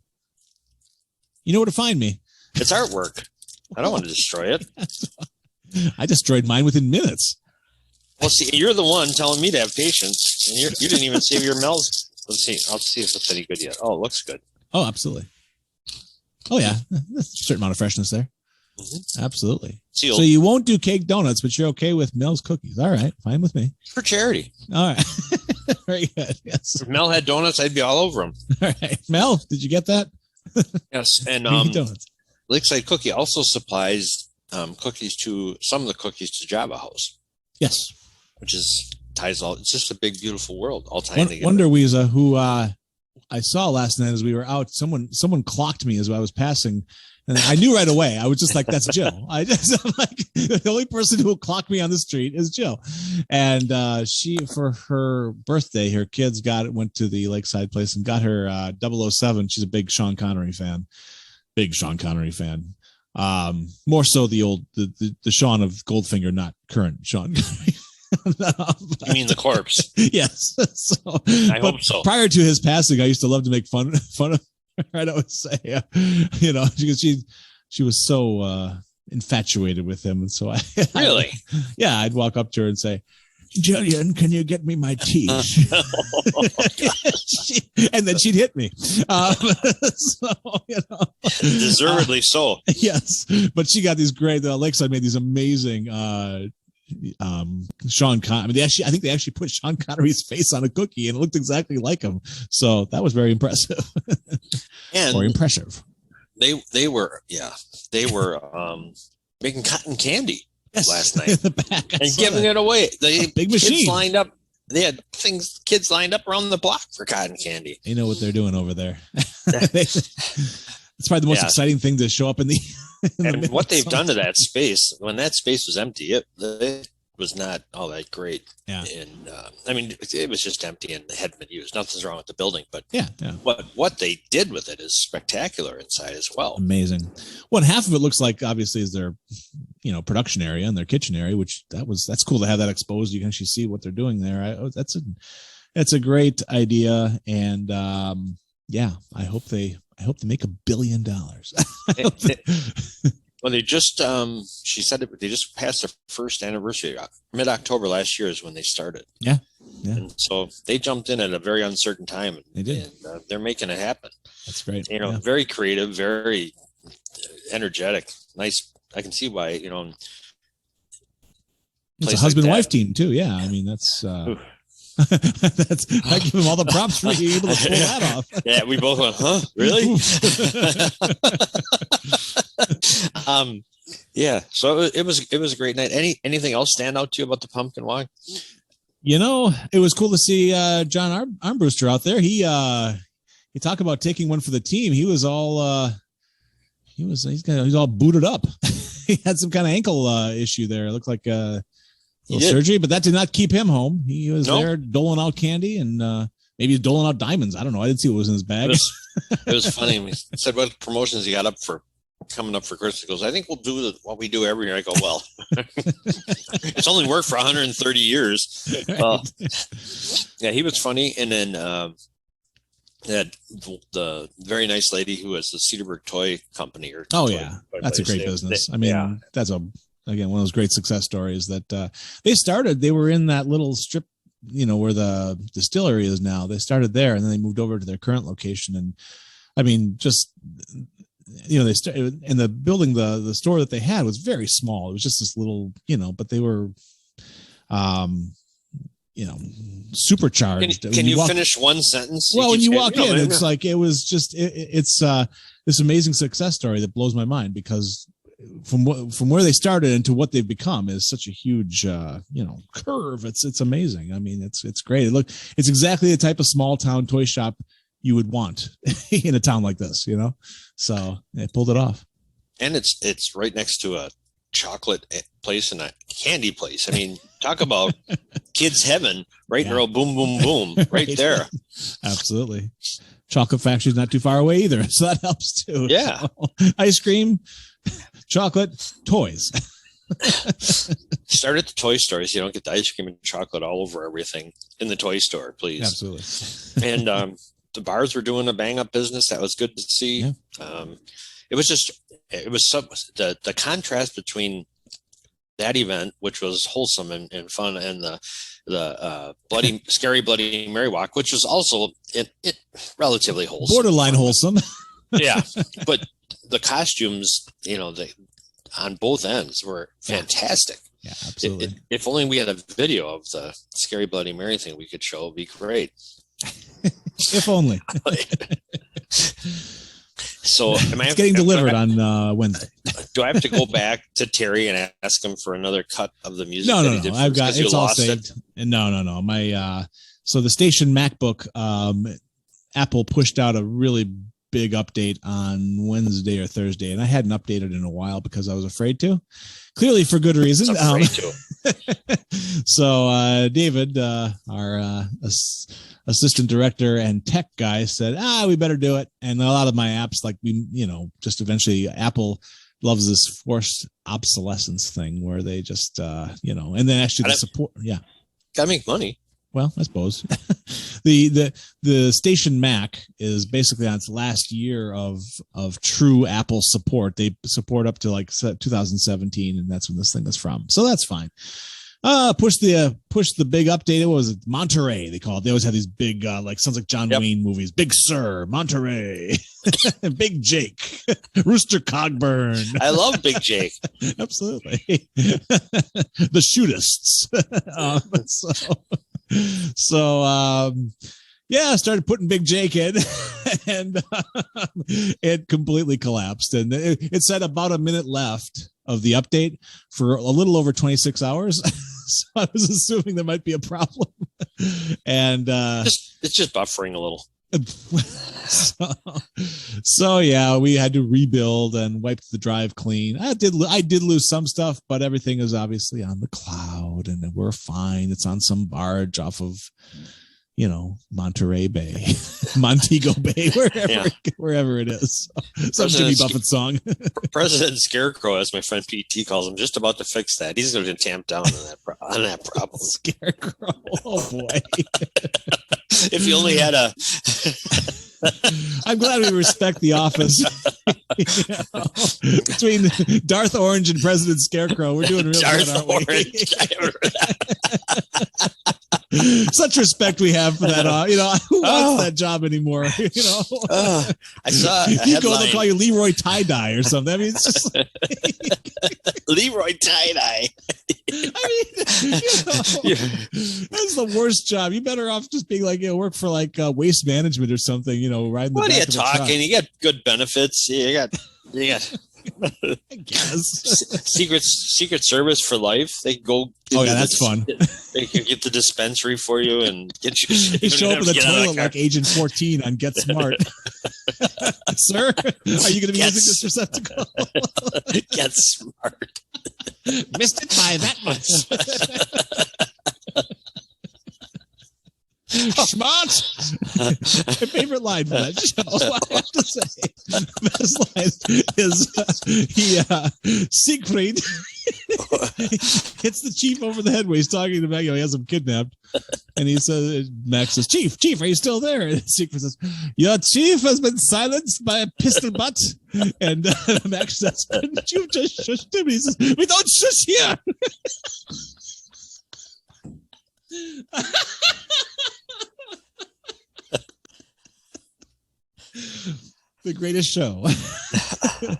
You know where to find me. It's artwork. I don't want to destroy it. I destroyed mine within minutes. Well, see, you're the one telling me to have patience, and you didn't even save your Mel's. Let's see. I'll see if it's any good yet. Oh, it looks good. Oh, absolutely. Oh, yeah. There's a certain amount of freshness there. Mm-hmm. Absolutely. So you won't do cake donuts, but you're okay with Mel's cookies. All right. Fine with me. For charity. All right. Very good. Yes. If Mel had donuts, I'd be all over them. All right. Mel, did you get that? Yes. And Lakeside Cookie also supplies cookies to some of the cookies to Java House. Yes. Which ties all. It's just a big, beautiful world all tying together. Wonder Weeza, who I saw last night as we were out, someone clocked me as I was passing, and I knew right away. I was just like, "That's Jill." I'm like, the only person who will clock me on the street is Jill. And she, for her birthday, her kids went to the Lakeside place and got her 007. She's a big Sean Connery fan. More so the Sean of Goldfinger, not current Sean Connery. No, you mean the corpse? Yes. So, I hope so. Prior to his passing, I used to love to make fun of her. I would say, because she was so infatuated with him, and so really, I'd walk up to her and say, "Jillian, can you get me my tea?" And then she'd hit me. So, deservedly so. Yes, but she got these great. Lakeside made these amazing. Sean Connery. I think they actually put Sean Connery's face on a cookie, and it looked exactly like him. So that was very impressive. Or impressive. They were making cotton candy last night in the back, and giving it away. The big machine lined up. They had kids lined up around the block for cotton candy. They know what they're doing over there. It's probably the most exciting thing to show up in the. And what they've done to that space, when that space was empty, was not all that great. Yeah. And I mean, it was just empty and hadn't been used. Nothing's wrong with the building, but yeah. What they did with it is spectacular inside as well. Amazing. Well, half of it looks like obviously is their, production area and their kitchen area, which that's cool to have that exposed. You can actually see what they're doing there. That's a great idea. And I hope they make $1 billion. Well, they just, she said they just passed their first anniversary. Mid-October last year is when they started. Yeah. And so they jumped in at a very uncertain time. They did. And they're making it happen. That's great. Very creative, very energetic. Nice. I can see why, it's a husband-wife team too. Yeah. I mean, that's, I give him all the props for being able to pull that off. Yeah, we both went, huh? Really? Yeah. So it was a great night. Anything else stand out to you about the pumpkin walk? It was cool to see John Armbruster out there. He talked about taking one for the team. He was all he's all booted up. He had some kind of ankle issue there. It looked like surgery, but that did not keep him home. He was there doling out candy and maybe he's doling out diamonds. I don't know. I didn't see what was in his bag. It was funny. He said what promotions he got up for coming up for Christmas. He goes, I think we'll do what we do every year. I go, well, it's only worked for 130 years. Yeah, he was funny. And then the very nice lady who was the Cedarburg Toy Company. That's a great business. That's again, one of those great success stories that they were in that little strip, where the distillery is now. They started there and then they moved over to their current location. And I mean, just, they started in the building, the store that they had was very small. It was just this little, but they were, supercharged. Can you finish one sentence? Well, when you walk in, it's like, it was just, it's this amazing success story that blows my mind because from where they started into what they've become is such a huge, curve. It's amazing. I mean, it's great. It's exactly the type of small town toy shop you would want in a town like this, so they pulled it off. And it's right next to a chocolate place and a candy place. I mean, talk about kids heaven, right? Girl, boom, boom, boom, right there. Absolutely. Chocolate factory's not too far away either. So that helps too. Yeah. So, ice cream, chocolate, toys. Start at the toy stores. You don't get the ice cream and chocolate all over everything in the toy store, please. Absolutely. And the bars were doing a bang up business. That was good to see. Yeah. It was the contrast between that event, which was wholesome and fun, and the bloody, scary Bloody Mary walk, which was also it relatively wholesome, borderline wholesome. Yeah, but the costumes, on both ends were fantastic. Yeah, absolutely. If only we had a video of the scary Bloody Mary thing we could show, it'd be great. If only. So it's getting delivered on Wednesday. Do I have to go back to Terry and ask him for another cut of the music? No. I've got it's all saved. No. My so the station MacBook, Apple pushed out a really big update on Wednesday or Thursday, and I hadn't updated in a while because I was afraid to. Clearly for good reason. So David, our assistant director and tech guy, said, we better do it. And a lot of my apps, like just eventually Apple loves this forced obsolescence thing where they just, and then actually the support. Yeah. Gotta make money. Well, I suppose the station Mac is basically on its last year of true Apple support. They support up to like 2017, and that's when this thing is from. So that's fine. Push the big update. What was it? Monterey, they call it. They always have these big, sounds like John Wayne movies. Big Sur, Monterey, Big Jake, Rooster Cogburn. I love Big Jake. Absolutely. The Shootists. I started putting Big Jake in, and it completely collapsed. And it said about a minute left of the update for a little over 26 hours. So I was assuming there might be a problem. And it's just buffering a little. So yeah, we had to rebuild and wipe the drive clean. I did lose some stuff, but everything is obviously on the cloud. boat and we're fine. It's on some barge off of, Monterey Bay, Montego Bay, wherever it is. Some Jimmy Buffett song. President Scarecrow, as my friend PT calls him, just about to fix that. He's going to tamp down on that problem. Scarecrow. Oh boy. If you only had a. I'm glad we respect the office. Between Darth Orange and President Scarecrow, we're doing real good, aren't we? Such respect we have for that. Who wants that job anymore? I saw a you go, they'll call you Leroy Tie Dye or something. I mean, it's just Leroy Tie Dye. That's the worst job. You better off just being like, work for like waste management or something. Riding the. What back are you of the talking? truck. You got good benefits. You got. I guess Secret Service for life. They go. Oh yeah, that's fun. They can get the dispensary for you and get you. They show up in the toilet like Agent 14 on Get Smart. Sir, are you going to be using this receptacle? Get Smart. Missed it by that much. Smart. My favorite line for that show, I have to say, the best line is Siegfried hits the chief over the head when he's talking to Max. He has him kidnapped, and he says, "Max says, Chief, are you still there?" And Siegfried says, "Your chief has been silenced by a pistol butt." And Max says, "You just shushed him." He says, "We don't shush here." The greatest show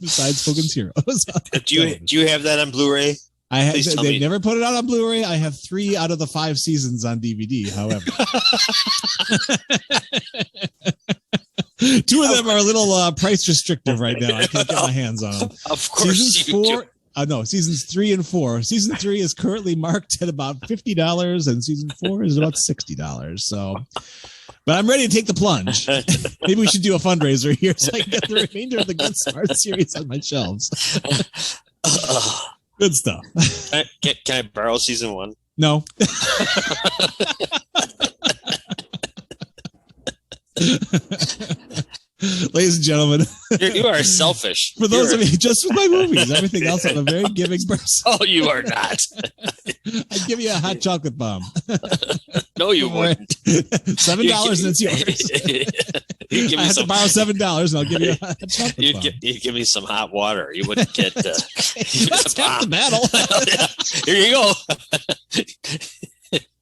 besides Hogan's Heroes. Do you have that on Blu-ray? I have. They've never put it out on Blu-ray. I have 3 out of the 5 seasons on DVD. However, 2 of them are a little price restrictive right now. I can't get my hands on them. Of course, seasons 3 and 4. Season 3 is currently marked at about $50, and season 4 is about $60. So. But I'm ready to take the plunge. Maybe we should do a fundraiser here so I can get the remainder of the Get Smart series on my shelves. Good stuff. Can I borrow season 1? No. Ladies and gentlemen, you are selfish. For those of you, just with my movies, everything else, I'm a very giving person. Oh, you are not. I'd give you a hot chocolate bomb. No, you wouldn't. $7 and it's yours. I have to borrow $7 and I'll give you a hot chocolate bomb. You'd give me some hot water. You wouldn't get. That's half the battle. Here you go.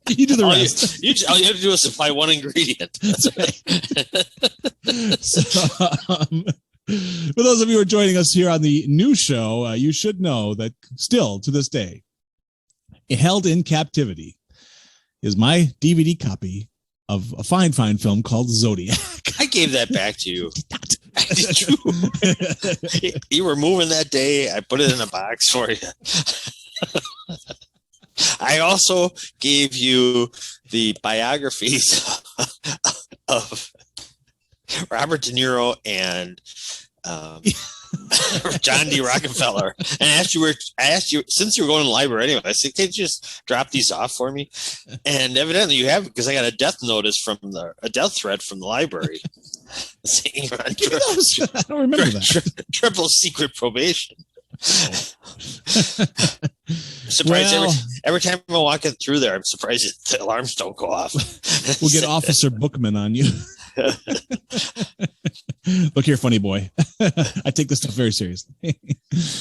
You do the rest. All you have to do is supply one ingredient. That's right. So, for those of you who are joining us here on the new show, you should know that still to this day, Held in Captivity is my DVD copy of a fine film called Zodiac. I gave that back to you. Did you? You were moving that day. I put it in a box for you. I also gave you the biographies of Robert De Niro and John D. Rockefeller, and I asked you since you were going to the library anyway. I said, "Can you just drop these off for me?" And evidently you have, because I got a death threat from the library. Saying I don't remember that. Triple secret probation. Surprised every time I walk through there, I'm surprised the alarms don't go off. We'll get Officer Bookman on you. Look here, funny boy. I take this stuff very seriously. All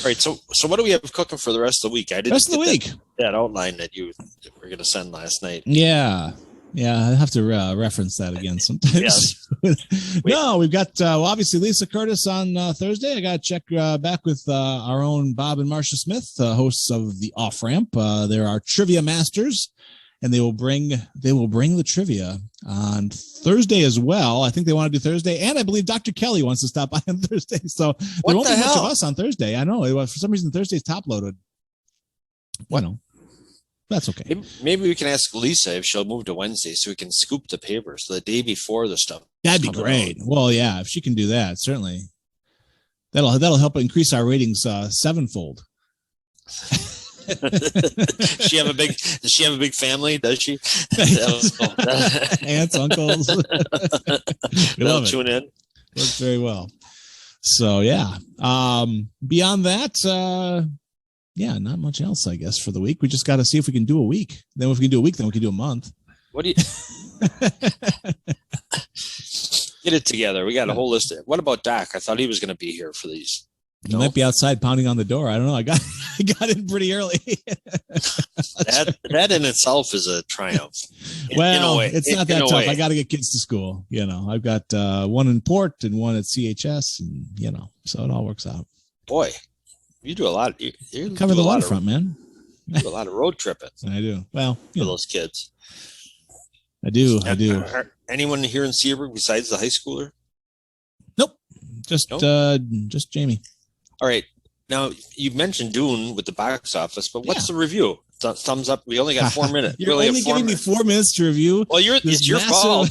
right, so what do we have cooking for the rest of the week? Rest of the week. That outline that you were going to send last night. Yeah, I have to reference that again sometimes. Yes. No, we've got obviously Lisa Curtis on Thursday. I got to check back with our own Bob and Marcia Smith, hosts of the Off Ramp. They're our trivia masters, and they will bring the trivia on Thursday as well. I think they want to do Thursday, and I believe Dr. Kelly wants to stop by on Thursday. So there won't be much of us on Thursday. I know for some reason Thursday's top loaded. Well, that's okay. Maybe we can ask Lisa if she'll move to Wednesday so we can scoop the papers the day before the stuff. That'd be great. Well, yeah, if she can do that, certainly. That'll help increase our ratings 7-fold. Does she have a big family? Does she? Aunts, uncles. We love it. Tune in. Works very well. So yeah. Beyond that, yeah, not much else, I guess, for the week. We just got to see if we can do a week. Then if we can do a week, then we can do a month. What do you get it together? We got a whole list of it. What about Doc? I thought he was going to be here for these. He might be outside pounding on the door. I don't know. I got in pretty early. that in itself is a triumph. Well, it's not that tough. I got to get kids to school. I've got one in Port and one at CHS, and so it all works out. Boy, you do a lot. You cover the waterfront, man. You do a lot of road tripping. I do. Well, for those kids. I do. Anyone here in Cedarburg besides the high schooler? Nope. Just Jamie. All right. Now, you've mentioned Dune with the box office, but what's the review? Thumbs up. We only got 4 minutes. You're only giving me 4 minutes to review. Well, it's your fault.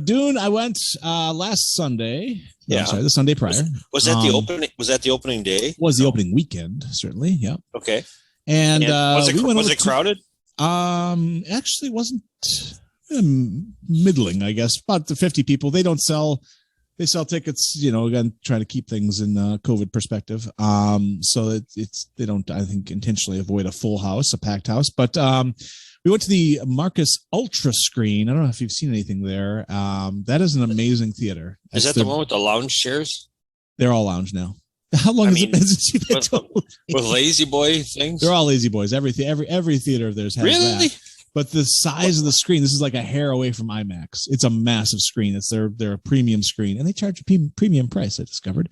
Dune, I went last Sunday. Yeah. The Sunday prior. Was that the opening? Was that the opening day? Was the opening weekend, certainly. Yeah. Okay. And was it crowded? Actually, it wasn't middling, I guess. About the 50 people. They sell tickets, again, trying to keep things in COVID perspective. So they don't, I think, intentionally avoid a full house, a packed house. But we went to the Marcus Ultra Screen. I don't know if you've seen anything there. That is an amazing theater. Is that the one with the lounge chairs? They're all lounge now. How long has it been since you've been told? With lazy boy things? They're all lazy boys. Every theater of theirs has that. But the size of the screen, this is like a hair away from IMAX. It's a massive screen. It's their premium screen, and they charge a premium price, I discovered.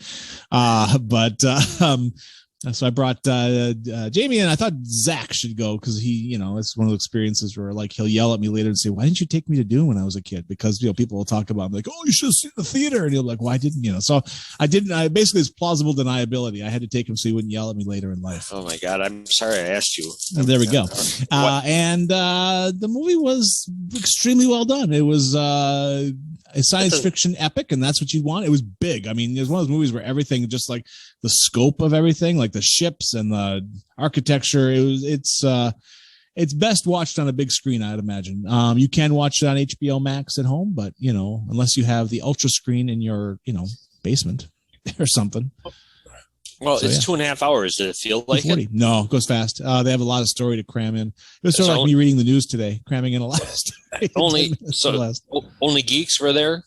So I brought Jamie, and I thought Zach should go because he, it's one of those experiences where like he'll yell at me later and say, "Why didn't you take me to Dune when I was a kid?" Because people will talk about him like, "Oh, you should have seen the theater," and he'll be like, "Why didn't you?" So I didn't. I basically it's plausible deniability. I had to take him so he wouldn't yell at me later in life. Oh my God, I'm sorry I asked you. There we go. And the movie was extremely well done. It was a science fiction epic, and that's what you want. It was big. I mean, it was one of those movies where everything, just like the scope of everything, like the ships and the architecture, it's best watched on a big screen, I'd imagine. You can watch it on HBO Max at home, but unless you have the ultra screen in your basement or something. Well, it's 2.5 hours. Did it feel like it? No, it goes fast. They have a lot of story to cram in. It was sort of like me reading the news today, cramming in a lot of story. Only geeks were there?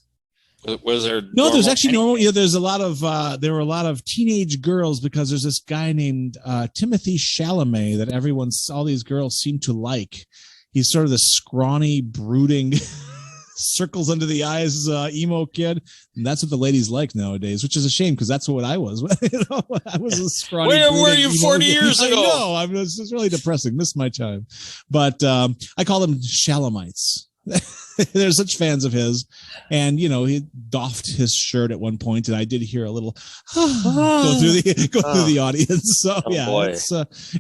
Was there no? There's actually normal. There's a lot of there were a lot of teenage girls because there's this guy named Timothy Chalamet that all these girls seem to like. He's sort of this scrawny, brooding, circles under the eyes emo kid, and that's what the ladies like nowadays, which is a shame because that's what I was. I was a scrawny. Where were you 40 years ago? I know. It's really depressing. Missed my time, but I call them Shalamites. They're such fans of his, and he doffed his shirt at one point, and I did hear a little go through the audience. So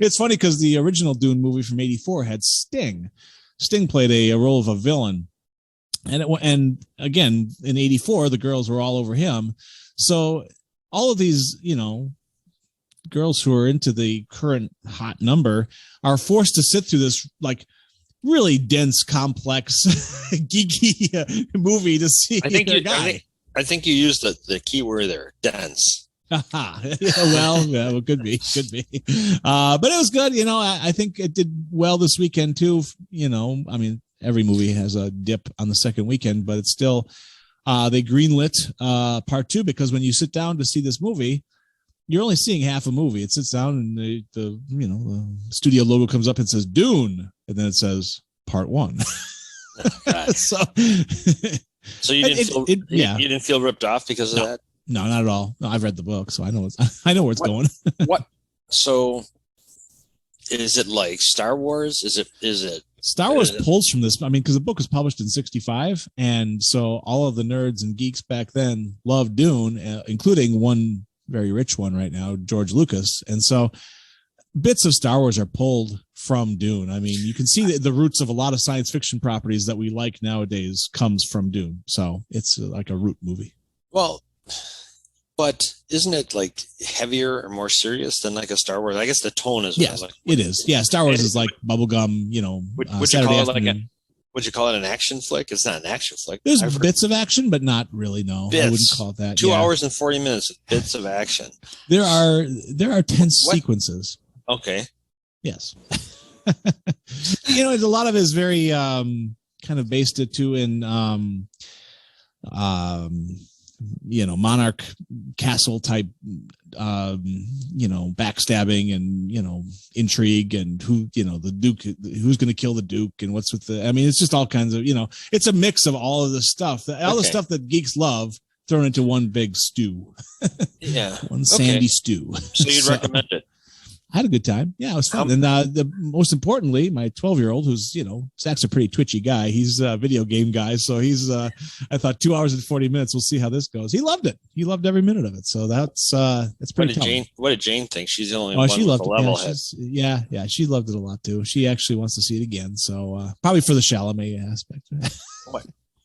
it's funny because the original Dune movie from '84 had Sting. Sting played a role of a villain, and again in '84 the girls were all over him. So all of these girls who are into the current hot number are forced to sit through this like really dense, complex, geeky movie to see their guy. I think you used the key word there, dense. Well, could be. But it was good. I think it did well this weekend too. I mean, every movie has a dip on the second weekend, but it's still, they greenlit part 2 because when you sit down to see this movie, you're only seeing half a movie. It sits down and the studio logo comes up and says Dune, and then it says part 1. So you didn't feel ripped off because of that? No, not at all. No, I've read the book, so I know where it's going. What? So is it like Star Wars? Is it Star Wars pulls from this? I mean, because the book was published in '65, and so all of the nerds and geeks back then loved Dune, including one very rich one right now, George Lucas. And so bits of Star Wars are pulled from Dune. I mean, you can see the roots of a lot of science fiction properties that we like nowadays comes from Dune. So it's like a root movie. Well, But isn't it like heavier or more serious than like a Star Wars? I guess the tone is. Yes, it is. Yeah, Star Wars is like bubblegum. Would Saturday you call it afternoon. would you call it an action flick? It's not an action flick. There's bits of action, but not really. No, I wouldn't call it that. 2 hours and 40 minutes of bits of action. There are tense sequences. Okay. Yes. A lot of it is very kind of based it too in monarch castle type backstabbing and intrigue and who the duke, who's going to kill the duke and what's with it's just all kinds of it's a mix of all of the stuff, the stuff that geeks love thrown into one big stew. Yeah. One sandy stew. So you'd recommend it? I had a good time. Yeah, it was fun. And the most importantly, my 12-year-old, who's, Zach's a pretty twitchy guy. He's a video game guy. So he's, I thought 2 hours and 40 minutes. We'll see how this goes. He loved it. He loved every minute of it. So that's pretty tough. What did Jane think? She's the only one she loved with a it. level head. Yeah. She loved it a lot too. She actually wants to see it again. So probably for the Chalamet aspect.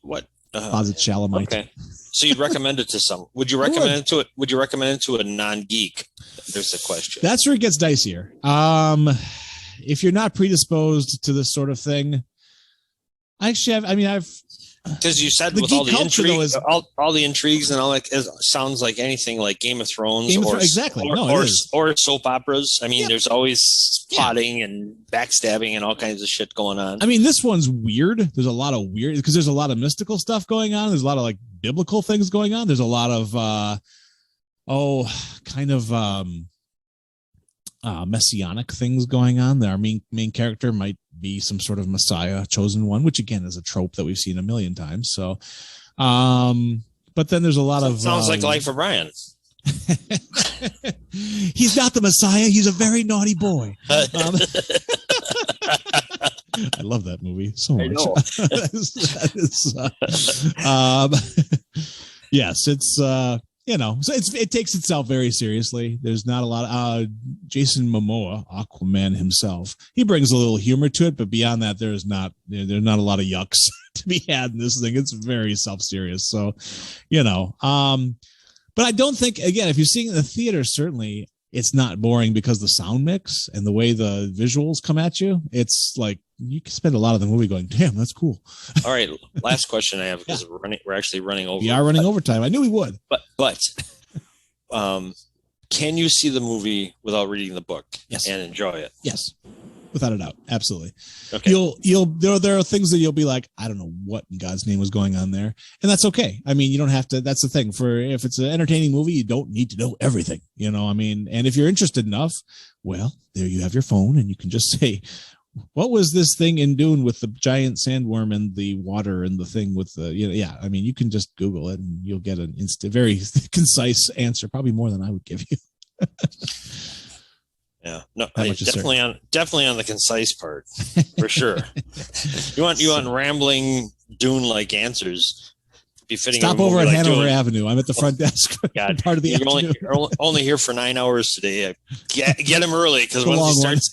What? Closet Chalamet. Okay. So you'd recommend it to some? Would you recommend it to it? Would you recommend it to a non-geek? There's the question. That's where it gets dicier. If you're not predisposed to this sort of thing, I've because you said with all the intrigue, all the intrigues and all that, it sounds like anything like Game of Thrones, exactly, or soap operas. There's always plotting and backstabbing and all kinds of shit going on. This one's weird. There's a lot of weird because there's a lot of mystical stuff going on. There's a lot of like biblical things going on. There's a lot of messianic things going on. Our main character might be some sort of Messiah, chosen one, which again is a trope that we've seen a million times. So, but then there's a lot of sounds like Life of Brian. He's not the Messiah. He's a very naughty boy. I love that movie so much. Yes, it's so it takes itself very seriously. There's not a lot of Jason Momoa, Aquaman himself. He brings a little humor to it, but beyond that, there's not a lot of yucks to be had in this thing. It's very self-serious. So, but I don't think, again, if you're seeing it in the theater, certainly it's not boring because the sound mix and the way the visuals come at you. It's like you can spend a lot of the movie going, damn, that's cool. All right. Last question I have, because we're actually running over. We are running overtime. I knew we would. But can you see the movie without reading the book? Yes. And enjoy it? Yes. Without a doubt. Absolutely. Okay. There are things that you'll be like, I don't know what in God's name was going on there. And that's okay. You don't have to, that's the thing. If it's an entertaining movie, you don't need to know everything, and if you're interested enough, well, there you have your phone and you can just say, what was this thing in Dune with the giant sandworm and the water and the thing with the, you can just Google it and you'll get an very concise answer, probably more than I would give you. Yeah, no, definitely on the concise part for sure. You want rambling Dune-like answers. Be fitting. Stop over at Hanover Avenue. I'm at the front desk. God, part of the you're only here for 9 hours today. Get him early because once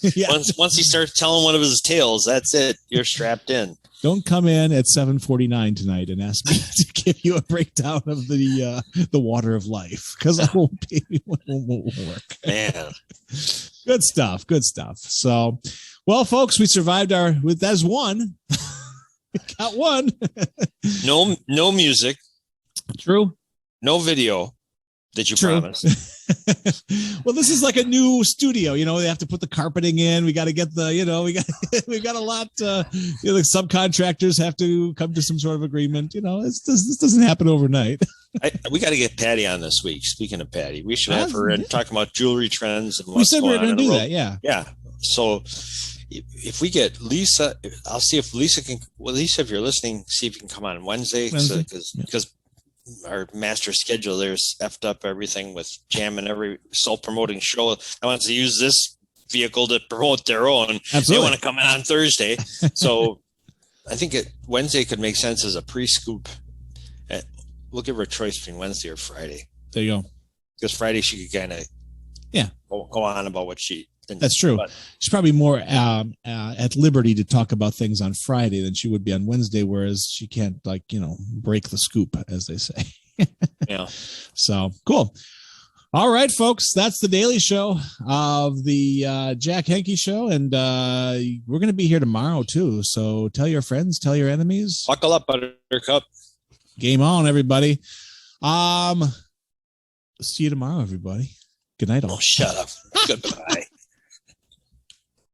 he starts telling one of his tales, that's it. You're strapped in. Don't come in at 7:49 tonight and ask me to give you a breakdown of the water of life because I won't work. Man, good stuff. So, well, folks, we survived that's one. We got one. No music. True. No video that you promised. Well, this is like a new studio. They have to put the carpeting in. We got to get we got a lot. The subcontractors have to come to some sort of agreement. This doesn't happen overnight. We got to get Patty on this week. Speaking of Patty, we should have her and talk about jewelry trends and what's going on. We said we were going to do that. Yeah. Yeah. So if we get Lisa, I'll see if Lisa can. Well, Lisa, if you're listening, see if you can come on Wednesday because our master schedule there's effed up everything with jamming every self-promoting show. I want to use this vehicle to promote their own. Absolutely. They want to come in on Thursday. So I think Wednesday could make sense as a pre-scoop. We'll give her a choice between Wednesday or Friday. There you go. Because Friday she could kind of go on about what she. That's true. She's probably more at liberty to talk about things on Friday than she would be on Wednesday, whereas she can't break the scoop, as they say. Yeah. So cool. All right, folks, that's the daily show of the Jack Henke show. And we're going to be here tomorrow, too. So tell your friends, tell your enemies. Buckle up, Buttercup. Game on, everybody. See you tomorrow, everybody. Good night, all. Oh, shut up. Goodbye.